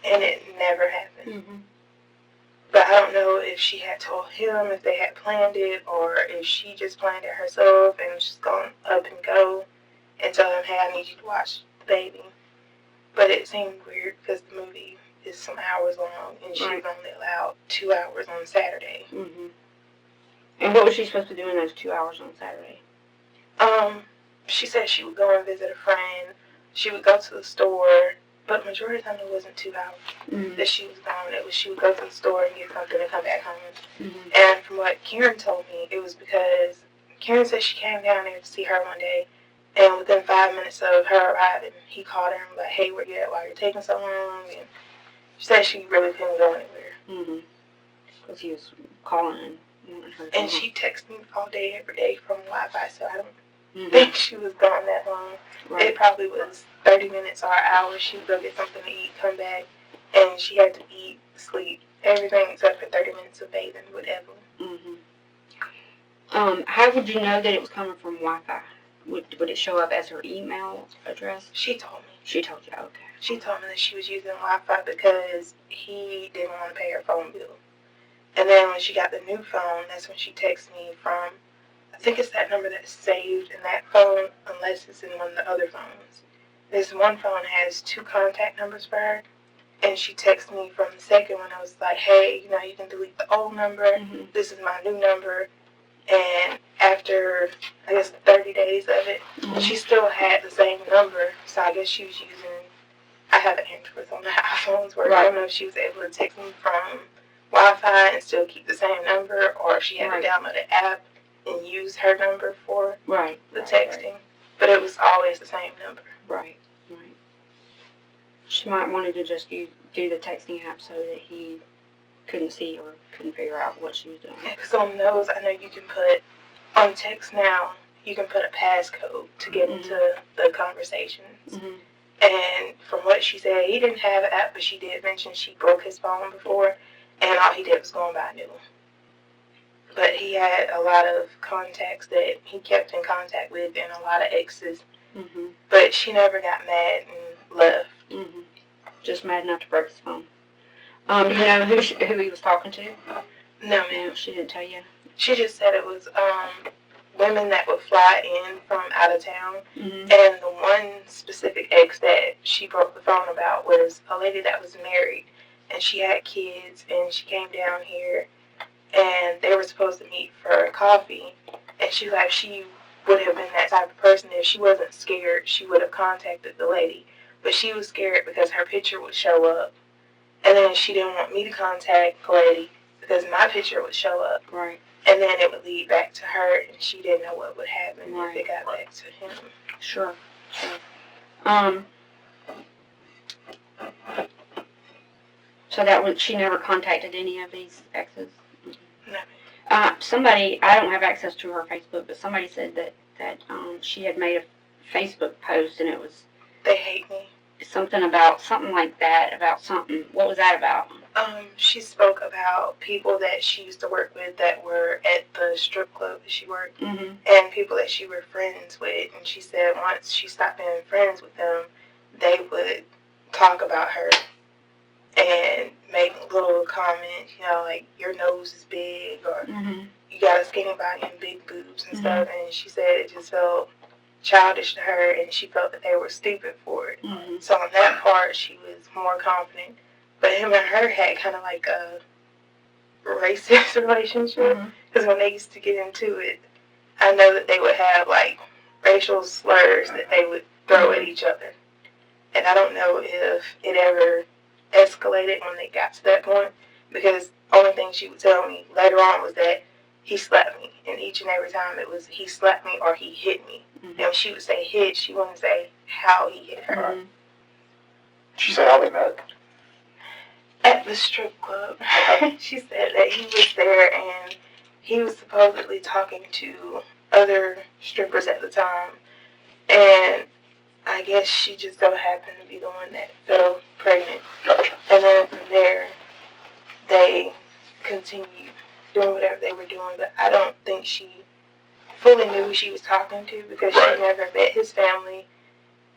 And it never happened. But I don't know if she had told him, if they had planned it, or if she just planned it herself and was just going up and go and tell him, hey, I need you to watch the baby. But it seemed weird because the movie is some hours long, and she was only allowed 2 hours on Saturday.
And what was she supposed to do in those 2 hours on Saturday?
She said she would go and visit a friend. She would go to the store. But majority of the time it wasn't 2 hours that she was gone. It was she would go to the store and get something and come back home. And from what Karen told me, it was because Karen said she came down there to see her one day, and within 5 minutes of her arriving, he called her and was like, hey, where you at? Why are you taking so long? And she said she really couldn't go anywhere.
Because he was calling and wanting her to
And she texted me all day, every day from Wi-Fi, so I don't think she was gone that long. It probably was 30 minutes or an hour. She would go get something to eat, come back, and she had to eat, sleep, everything except for 30 minutes of bathing, whatever.
How would you know that it was coming from Wi-Fi? Would it show up as her email address?
She told me.
She told you, okay.
She told me that she was using Wi-Fi because he didn't want to pay her phone bill. And then when she got the new phone, that's when she texted me from I think it's that number that's saved in that phone, unless it's in one of the other phones. This one phone has 2 contact numbers for her, and she texted me from the second one. I was like, hey, you can delete the old number.
Mm-hmm.
This is my new number. And after, I guess, 30 days of it, she still had the same number. So I guess she was using, I have an Android on the iPhones where I don't know if she was able to text me from Wi-Fi and still keep the same number, or if she had to download an app and use her number for the texting. But it was always the same number.
Right. She might wanted to just do the texting app so that he couldn't see or couldn't figure out what she was doing.
Because on those, I know you can put, on text now, you can put a passcode to get into the conversations.
Mm-hmm.
And from what she said, he didn't have an app, but she did mention she broke his phone before, and all he did was go and buy a new one. But he had a lot of contacts that he kept in contact with and a lot of exes.
Mm-hmm.
But she never got mad and left.
Mm-hmm. Just mad enough to break his phone. You know who he was talking to?
No, ma'am.
She didn't tell you?
She just said it was women that would fly in from out of town.
Mm-hmm.
And the one specific ex that she broke the phone about was a lady that was married. And she had kids, and she came down here, and they were supposed to meet for coffee. And she would have been that type of person. If she wasn't scared, she would have contacted the lady. But she was scared because her picture would show up. And then she didn't want me to contact the lady because my picture would show up.
Right.
And then it would lead back to her, and she didn't know what would happen if it got back to him.
Sure. So she never contacted any of these exes?
No.
Somebody, I don't have access to her Facebook, but somebody said that she had made a Facebook post, and it was...
They hate me.
Something like that, about something. What was that about?
She spoke about people that she used to work with that were at the strip club that she worked, and people that she were friends with. And she said once she stopped being friends with them, they would talk about her and make little comments, like your nose is big, or you got a skinny body and big boobs and stuff. And she said it just felt childish to her, and she felt that they were stupid for it. So on that part, she was more confident. But him and her had kind of like a racist relationship, because when they used to get into it, I know that they would have like racial slurs that they would throw at each other. And I don't know if it ever escalated when they got to that point, because the only thing she would tell me later on was that he slapped me, and each and every time it was he slapped me or he hit me. And when she would say hit, she wouldn't say how he hit her.
She said how they met.
At the strip club. She said that he was there and he was supposedly talking to other strippers at the time. And I guess she just so happened to be the one that fell pregnant.
Gotcha.
And then from there, they continued doing whatever they were doing. But I don't think she fully knew who she was talking to, because she never met his family.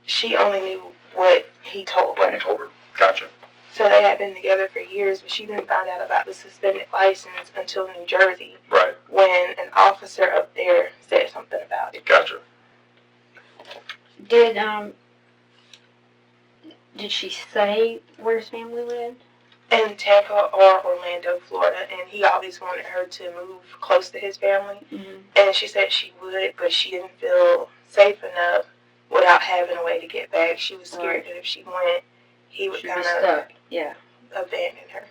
She only knew what he told her.
Gotcha.
So they had been together for years, but she didn't find out about the suspended license until New Jersey.
Right.
When an officer up there said something about it.
Gotcha.
Did she say where his family lived?
In Tampa or Orlando, Florida, and he always wanted her to move close to his family. And she said she would, but she didn't feel safe enough without having a way to get back. She was scared that if she went, he would kind of abandon her.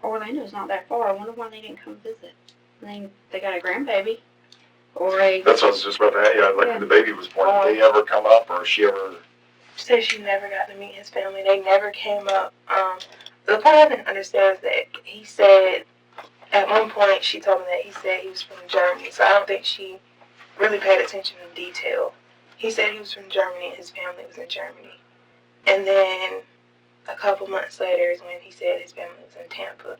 Orlando's not that far. I wonder why they didn't come visit. They got a grandbaby.
That's what I was just about to ask you. When the baby was born, did they ever come up, or she ever...
She said she never got to meet his family. They never came up. The part I didn't understand is that he said, at one point, she told me that he said he was from Germany, so I don't think she really paid attention to detail. He said he was from Germany and his family was in Germany. And then a couple months later is when he said his family was in Tampa.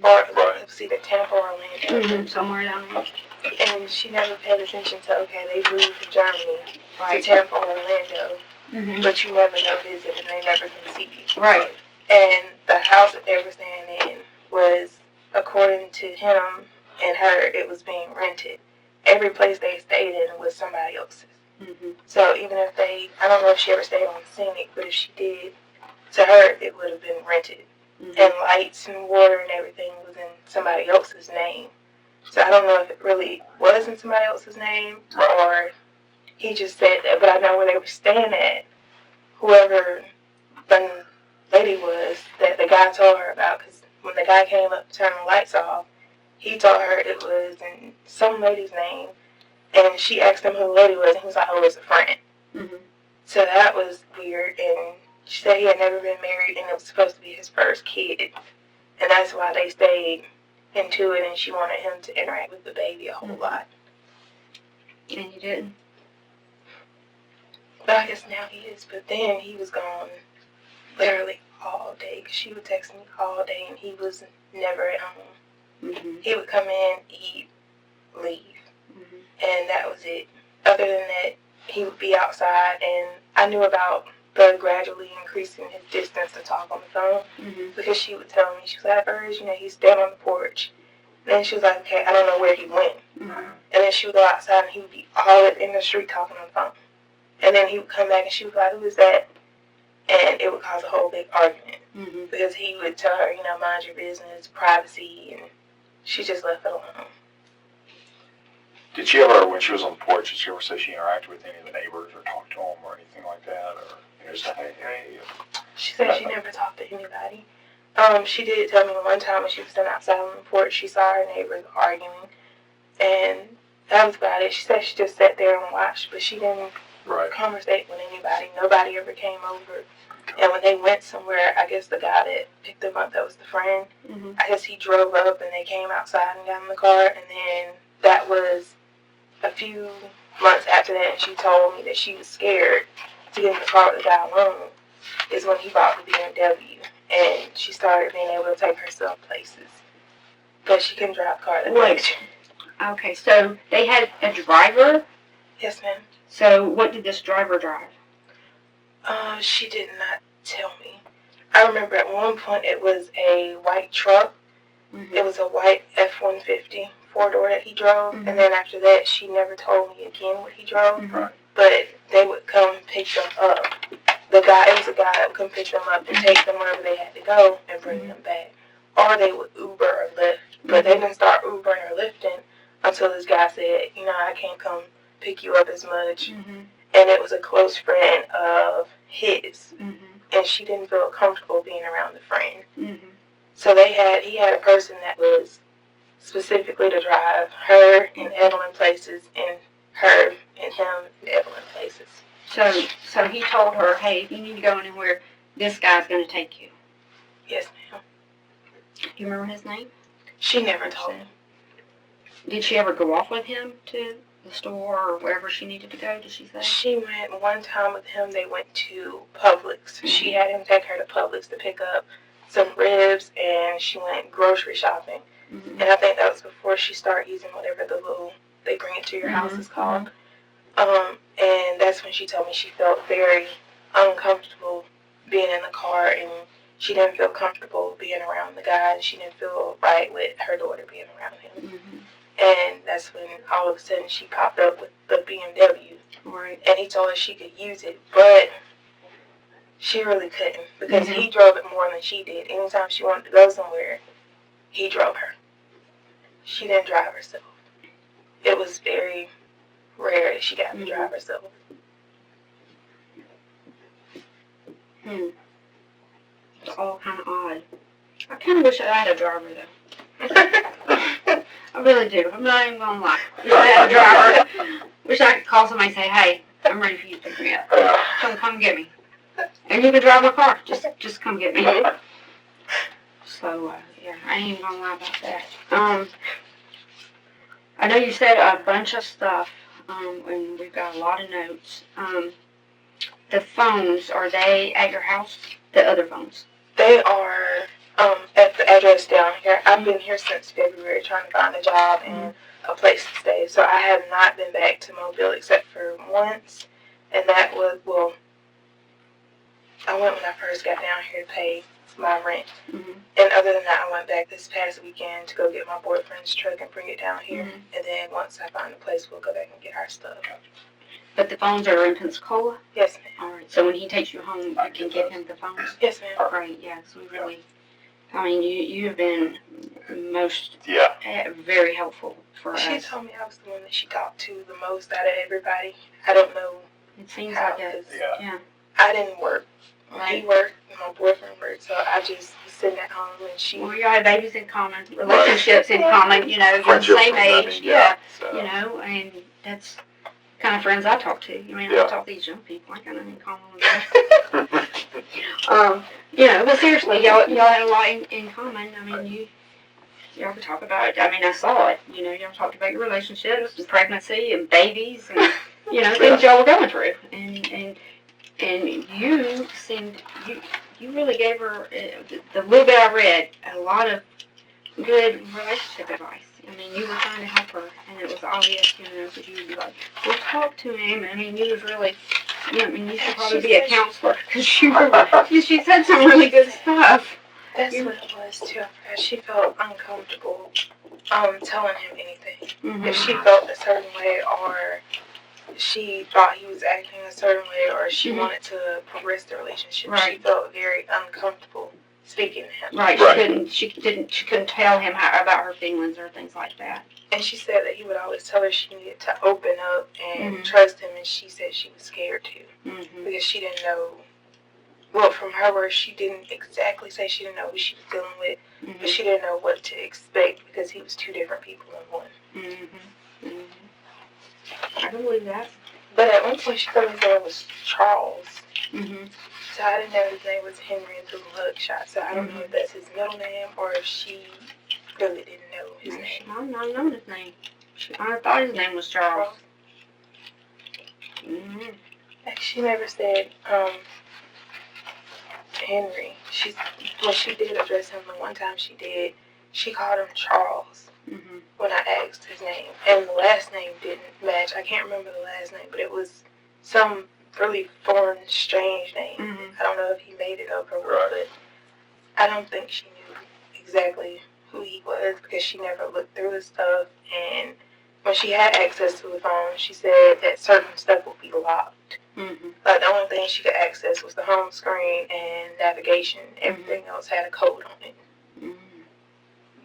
Or it was either Tampa or Orlando.
Somewhere down there.
And she never paid attention to, okay, they moved from Germany to Tampa or Orlando. But you never know visit, and they never can see you.
Right.
And the house that they were staying in was, according to him and her, it was being rented. Every place they stayed in was somebody else's.
Mm-hmm.
So even if I don't know if she ever stayed on Scenic, but if she did, to her, it would have been rented.
Mm-hmm.
And lights and water and everything was in somebody else's name. So I don't know if it really was in somebody else's name or he just said that. But I know where they were staying at, whoever the lady was that the guy told her about, because when the guy came up to turn the lights off, he told her it was in some lady's name. And she asked him who the lady was, and he was like, oh, it's a friend.
Mm-hmm.
So that was weird, and she said he had never been married, and it was supposed to be his first kid. And that's why they stayed into it, and she wanted him to interact with the baby a whole lot.
And he didn't?
But I guess now he is, but then he was gone literally all day, because she would text me all day, and he was never at home.
Mm-hmm.
He would come in, eat, leave.
Mm-hmm.
And that was it. Other than that, he would be outside, and I knew about the gradually increasing his distance to talk on the phone,
Mm-hmm.
because she would tell me, she was like, at first, he's standing on the porch. And then she was like, okay, I don't know where he went.
Mm-hmm.
And then she would go outside, and he would be all in the street talking on the phone. And then he would come back, and she would be like, who is that? And it would cause a whole big argument,
Mm-hmm.
because he would tell her, mind your business, privacy, and she just left it alone.
Did she ever, when she was on the porch, did she ever say she interacted with any of the neighbors or talked to them or anything like that? Or just say, hey.
She said she never talked to anybody. She did tell me one time when she was standing outside on the porch, she saw her neighbors arguing, and that was about it. She said she just sat there and watched, but she didn't conversate with anybody. Nobody ever came over. And when they went somewhere, I guess the guy that picked them up, that was the friend,
Mm-hmm.
I guess he drove up and they came outside and got in the car, and then that was a few months after that, and she told me that she was scared to get in the car with the guy alone, is when he bought the BMW, and she started being able to take herself places, but she couldn't drive the car that much.
Okay, so they had a driver?
Yes, ma'am.
So what did this driver drive?
She did not tell me. I remember at one point it was a white truck.
Mm-hmm.
It was a white F-150 four-door that he drove,
Mm-hmm.
and then after that, she never told me again what he drove,
Mm-hmm.
but they would come pick them up. It was a guy that would come pick them up and take them wherever they had to go and bring them back. Or they would Uber or Lyft, but they didn't start Ubering or Lyfting until this guy said, I can't come pick you up as much.
Mm-hmm.
And it was a close friend of his,
Mm-hmm.
and she didn't feel comfortable being around the friend.
Mm-hmm.
So he had a person that was specifically to drive her and Evelyn places, and her and him and Evelyn places.
So he told her, hey, if you need to go anywhere, this guy's going to take you.
Yes, ma'am.
Do you remember his name?
She never told me.
Did she ever go off with him to the store or wherever she needed to go, did she say?
She went one time with him. They went to Publix. Mm-hmm. She had him take her to Publix to pick up some ribs, and she went grocery shopping. Mm-hmm. And I think that was before she started using whatever the little they bring it to your house is called. And that's when she told me she felt very uncomfortable being in the car, and she didn't feel comfortable being around the guy, and she didn't feel right with her daughter being around him. Mm-hmm. And that's when all of a sudden she popped up with the BMW.
Right.
And he told her she could use it, but she really couldn't, because he drove it more than she did. Anytime she wanted to go somewhere, he drove her. She didn't drive herself. It was very rare that she got to drive herself.
It's all kind of odd. I kind of wish I had a driver, though. I really do. I'm not even going to lie. Wish I had a driver. Wish I could call somebody and say, hey, I'm ready for you to pick me up. Come get me. And you can drive my car. Just come get me. So, yeah, I ain't even going to lie about that. I know you said a bunch of stuff, and we've got a lot of notes. The phones, are they at your house? The other phones?
They are at the address down here. I've been here since February trying to find a job and a place to stay. So I have not been back to Mobile except for once. And that was, I went when I first got down here to pay my rent.
Mm-hmm.
And other than that, I went back this past weekend to go get my boyfriend's truck and bring it down here.
Mm-hmm.
And then once I find a place, we'll go back and get our stuff.
But the phones are in Pensacola?
Yes, ma'am.
All right. So when he takes you home, you can get him the phones?
Yes, ma'am.
Right, yeah. So we really, I mean, you have been most,
Yeah.
very helpful for us.
She told me I was the one that she talked to the most out of everybody. I don't know.
It seems
how,
like it.
'cause
Yeah.
I didn't work.
Right.
He worked, and my boyfriend worked, so I just was sitting at home, and she.
Well, you all have babies in common, relationships in common, you know, you're the
Friendships,
same
I mean,
age,
so.
you know, and that's the kind of friends I talk to. I mean,
Yeah.
I talk to these young people, I got nothing in common with them. You know, but seriously, y'all had a lot in common. I mean, y'all could talk about it. I mean, I saw it. You know, y'all talked about your relationships and pregnancy and babies and, you know, things y'all were going through. And you seemed, you really gave her, the little bit I read, a lot of good relationship advice. I mean, you were trying to help her, and it was obvious, you know, because you would be like, well, talk to him. I mean, you was really, you know, I mean, you should probably be a counselor, because she said some really good stuff.
That's what it was, too. She felt uncomfortable telling him anything.
Mm-hmm.
If she felt a certain way, or she thought he was acting a certain way, or she wanted to progress the relationship, she felt very uncomfortable speaking to him.
Right. She couldn't tell him about her feelings or things like that.
And she said that he would always tell her she needed to open up and trust him, and she said she was scared too, because she didn't know. Well, from her words, she didn't exactly say she didn't know who she was dealing with, but she didn't know what to expect because he was two different people in one.
I can believe that.
But at one point, she told me his name was Charles.
Mm-hmm.
So I didn't know his name was Henry until the mugshot. So I don't know if that's his middle name or if she really didn't know his name.
I don't know his name. I thought his name was Charles. Mm-hmm.
She never said Henry. When she did address him the one time she did, she called him Charles when I asked his name. And the last name didn't match. I can't remember the last name, but it was some really foreign, strange name. I don't know if he made it up or what, but I don't think she knew exactly who he was because she never looked through his stuff. And when she had access to the phone, she said that certain stuff would be locked. Like the only thing she could access was the home screen and navigation. Everything else had a code on it.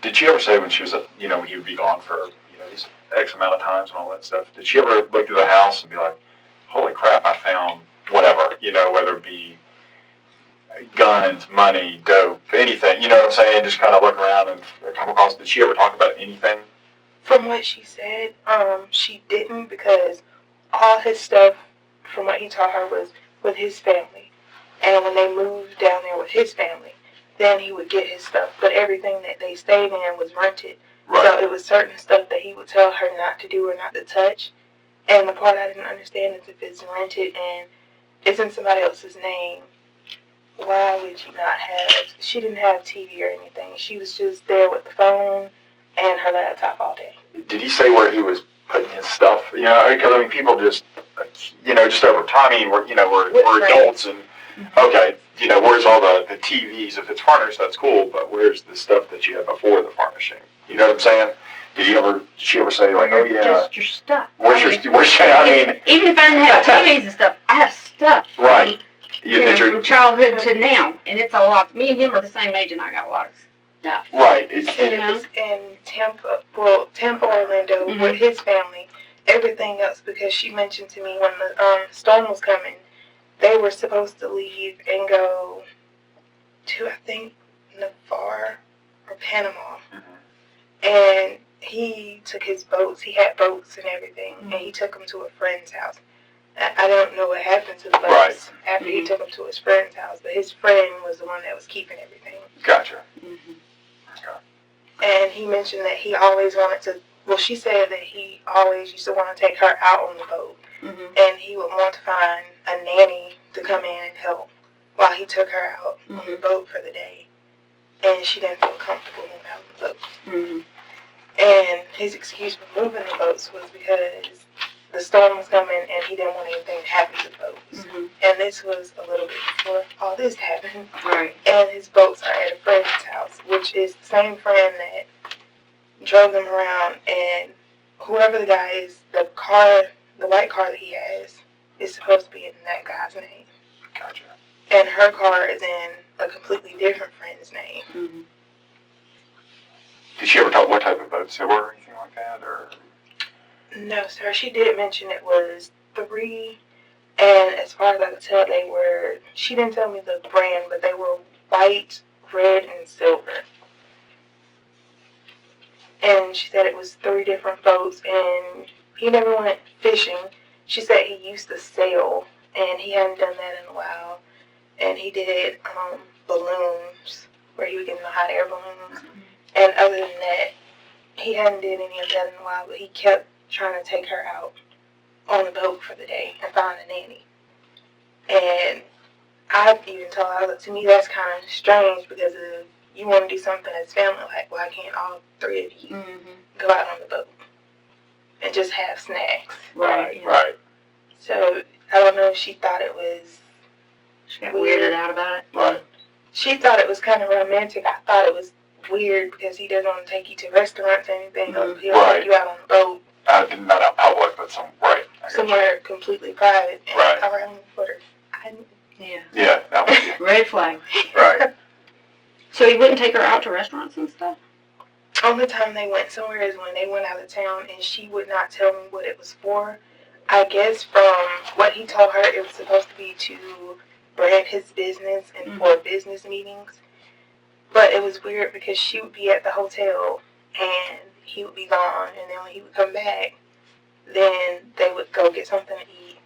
Did she ever say when she was, you know, when he would be gone for, you know, these X amount of times and all that stuff, did she ever look through the house and be like, holy crap, I found whatever, you know, whether it be guns, money, dope, anything, you know what I'm saying? Just kind of look around and come across, did she ever talk about anything?
From what she said, she didn't, because all his stuff, from what he told her, was with his family. And when they moved down there with his family, then he would get his stuff. But everything that they stayed in was rented. So it was certain stuff that he would tell her not to do or not to touch. And the part I didn't understand is if it's rented and it's in somebody else's name, why would you not have... She didn't have TV or anything. She was just there with the phone and her laptop all day.
Did he say where he was putting his stuff? You know, because, I mean, people just, you know, just over time, I mean, we're adults and, okay, you know, where's all the TVs? If it's furnished, that's cool, but where's the stuff that you had before the furnishing? You know what I'm saying? Did she ever say, like, oh, yeah.
Just your stuff.
I mean,
even if I didn't have TVs and stuff, I have stuff.
Right.
You know, from childhood to now. And it's a lot. Me and him are the same age, and I got a lot of stuff.
Right.
And it was in Tampa, Orlando, with his family. Everything else, because she mentioned to me when the storm was coming, they were supposed to leave and go to, I think, Navarre or Panama. And he took his boats. He had boats and everything, and he took them to a friend's house. I don't know what happened to the boats after he took them to his friend's house, but his friend was the one that was keeping everything.
Gotcha.
And he mentioned that he always wanted to, well, she said that he always used to want to take her out on the boat. And he would want to find a nanny to come in and help while he took her out on the boat for the day. And she didn't feel comfortable moving out on the boat. And his excuse for moving the boats was because the storm was coming and he didn't want anything to happen to the boats. And this was a little bit before all this happened.
Right.
And and his boats are at a friend's house, which is the same friend that drove them around, and whoever the guy is, the white car that he has is supposed to be in that guy's name.
Gotcha.
And her car is in a completely different friend's name.
Mm-hmm.
Did she ever talk what type of boats they were or anything like that, or?
No, sir. She did mention it was 3, and as far as I could tell, they were, she didn't tell me the brand, but they were white, red, and silver. And she said it was 3 different boats, and he never went fishing. She said he used to sail, and he hadn't done that in a while. And he did balloons, where he would get in the hot air balloons. And other than that, he hadn't did any of that in a while, but he kept trying to take her out on the boat for the day and find a nanny. And I even told her, to me, that's kind of strange, because if you want to do something as family, like, why can't all 3 of you go out on the boat and just have snacks?
Right. Yeah.
Right.
So I don't know if she thought it was
She got weirded out about it.
Right.
She thought it was kind of romantic. I thought it was weird because he doesn't want to take you to restaurants or anything. He'll
Right.
take you out on the boat.
Not out public, but
Somewhere completely private. And
Right.
around the water.
Yeah.
Yeah, that was
Red flag.
right.
So he wouldn't take her out to restaurants and stuff?
Only time they went somewhere is when they went out of town, and she would not tell me what it was for. I guess from what he told her, it was supposed to be to brand his business and for business meetings. But it was weird because she would be at the hotel and he would be gone, and then when he would come back, then they would go get something to eat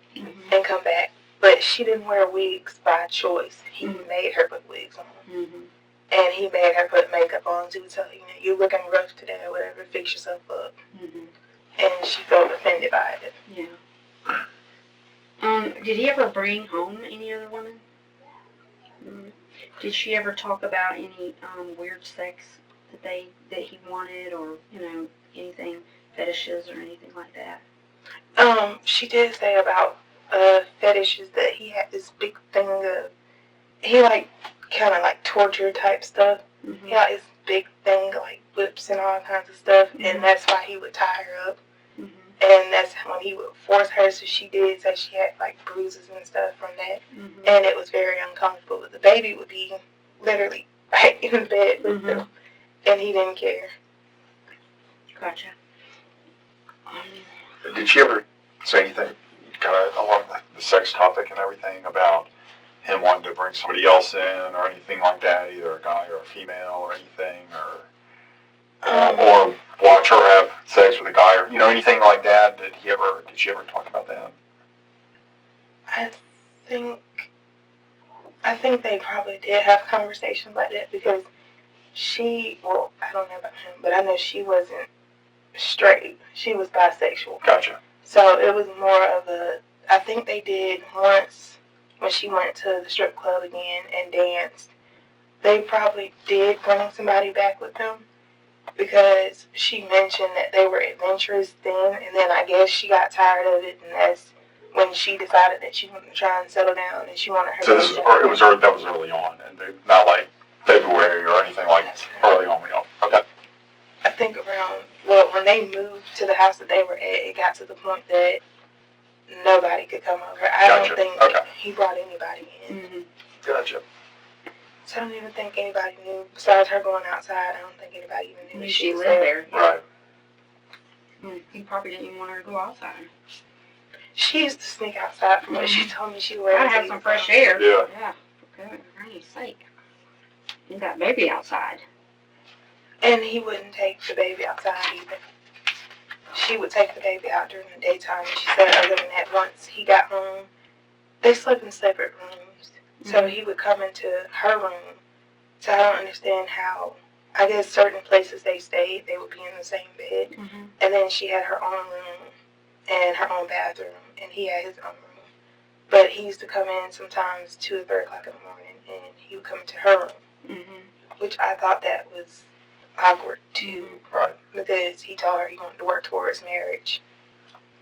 and come back. But she didn't wear wigs by choice. He made her put wigs on. And he made her put makeup on to tell her, you're looking rough today or whatever, fix yourself up. And she felt offended by it.
Yeah. Did he ever bring home any other women? Did she ever talk about any weird sex that he wanted, or anything, fetishes or anything like that?
She did say about fetishes that he had this big thing of, he kind of torture type stuff. He had this big thing like whips and all kinds of stuff, and that's why he would tie her up. And that's when he would force her, so she did say she had bruises and stuff from that. And it was very uncomfortable. But the baby would be literally right in the bed with them, and he didn't care.
Gotcha.
Did she ever say anything kind of along the sex topic and everything about him wanting to bring somebody else in or anything like that, either a guy or a female or anything, or watch her have sex with a guy, or anything like that? Did she ever talk about that?
I think they probably did have conversations like that, because I don't know about him, but I know she wasn't straight. She was bisexual.
Gotcha.
So it was more of I think they did once when she went to the strip club again and danced. They probably did bring somebody back with them, because she mentioned that they were adventurous then, and then I guess she got tired of it, and that's when she decided that she wanted to try and settle down, and she wanted her.
So that was early on, and not like February or anything like early on. Okay.
I think when they moved to the house that they were at, it got to the point that nobody could come over. I don't think he brought anybody in.
Gotcha.
So I don't even think anybody knew, besides her going outside. I don't think anybody even knew
she lived there.
Right.
He probably didn't even want her to go outside.
She used to sneak outside from what she told me she wears.
Gotta have some fresh air.
Yeah.
Yeah. For goodness sake. You got baby outside.
And he wouldn't take the baby outside either. She would take the baby out during the daytime. She said other than that, once he got home, they slept in separate rooms. So he would come into her room. So I don't understand how, I guess certain places they stayed, they would be in the same bed. And then she had her own room and her own bathroom, and he had his own room. But he used to come in sometimes 2 or 3 o'clock in the morning, and he would come into her room, which I thought that was awkward too.
Right.
Because he told her he wanted to work towards marriage,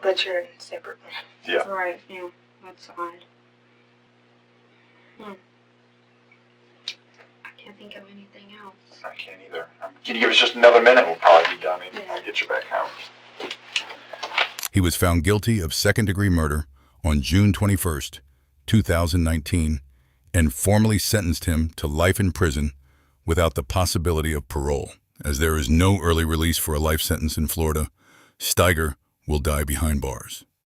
but you're in separate rooms.
Yeah.
Right, yeah. That's odd. can't think of anything else.
I can't either. Can you give us just another minute? We'll probably be done, and I'll get you back home.
He was found guilty of second-degree murder on June 21st, 2019, and formally sentenced him to life in prison without the possibility of parole. As there is no early release for a life sentence in Florida, Steiger will die behind bars.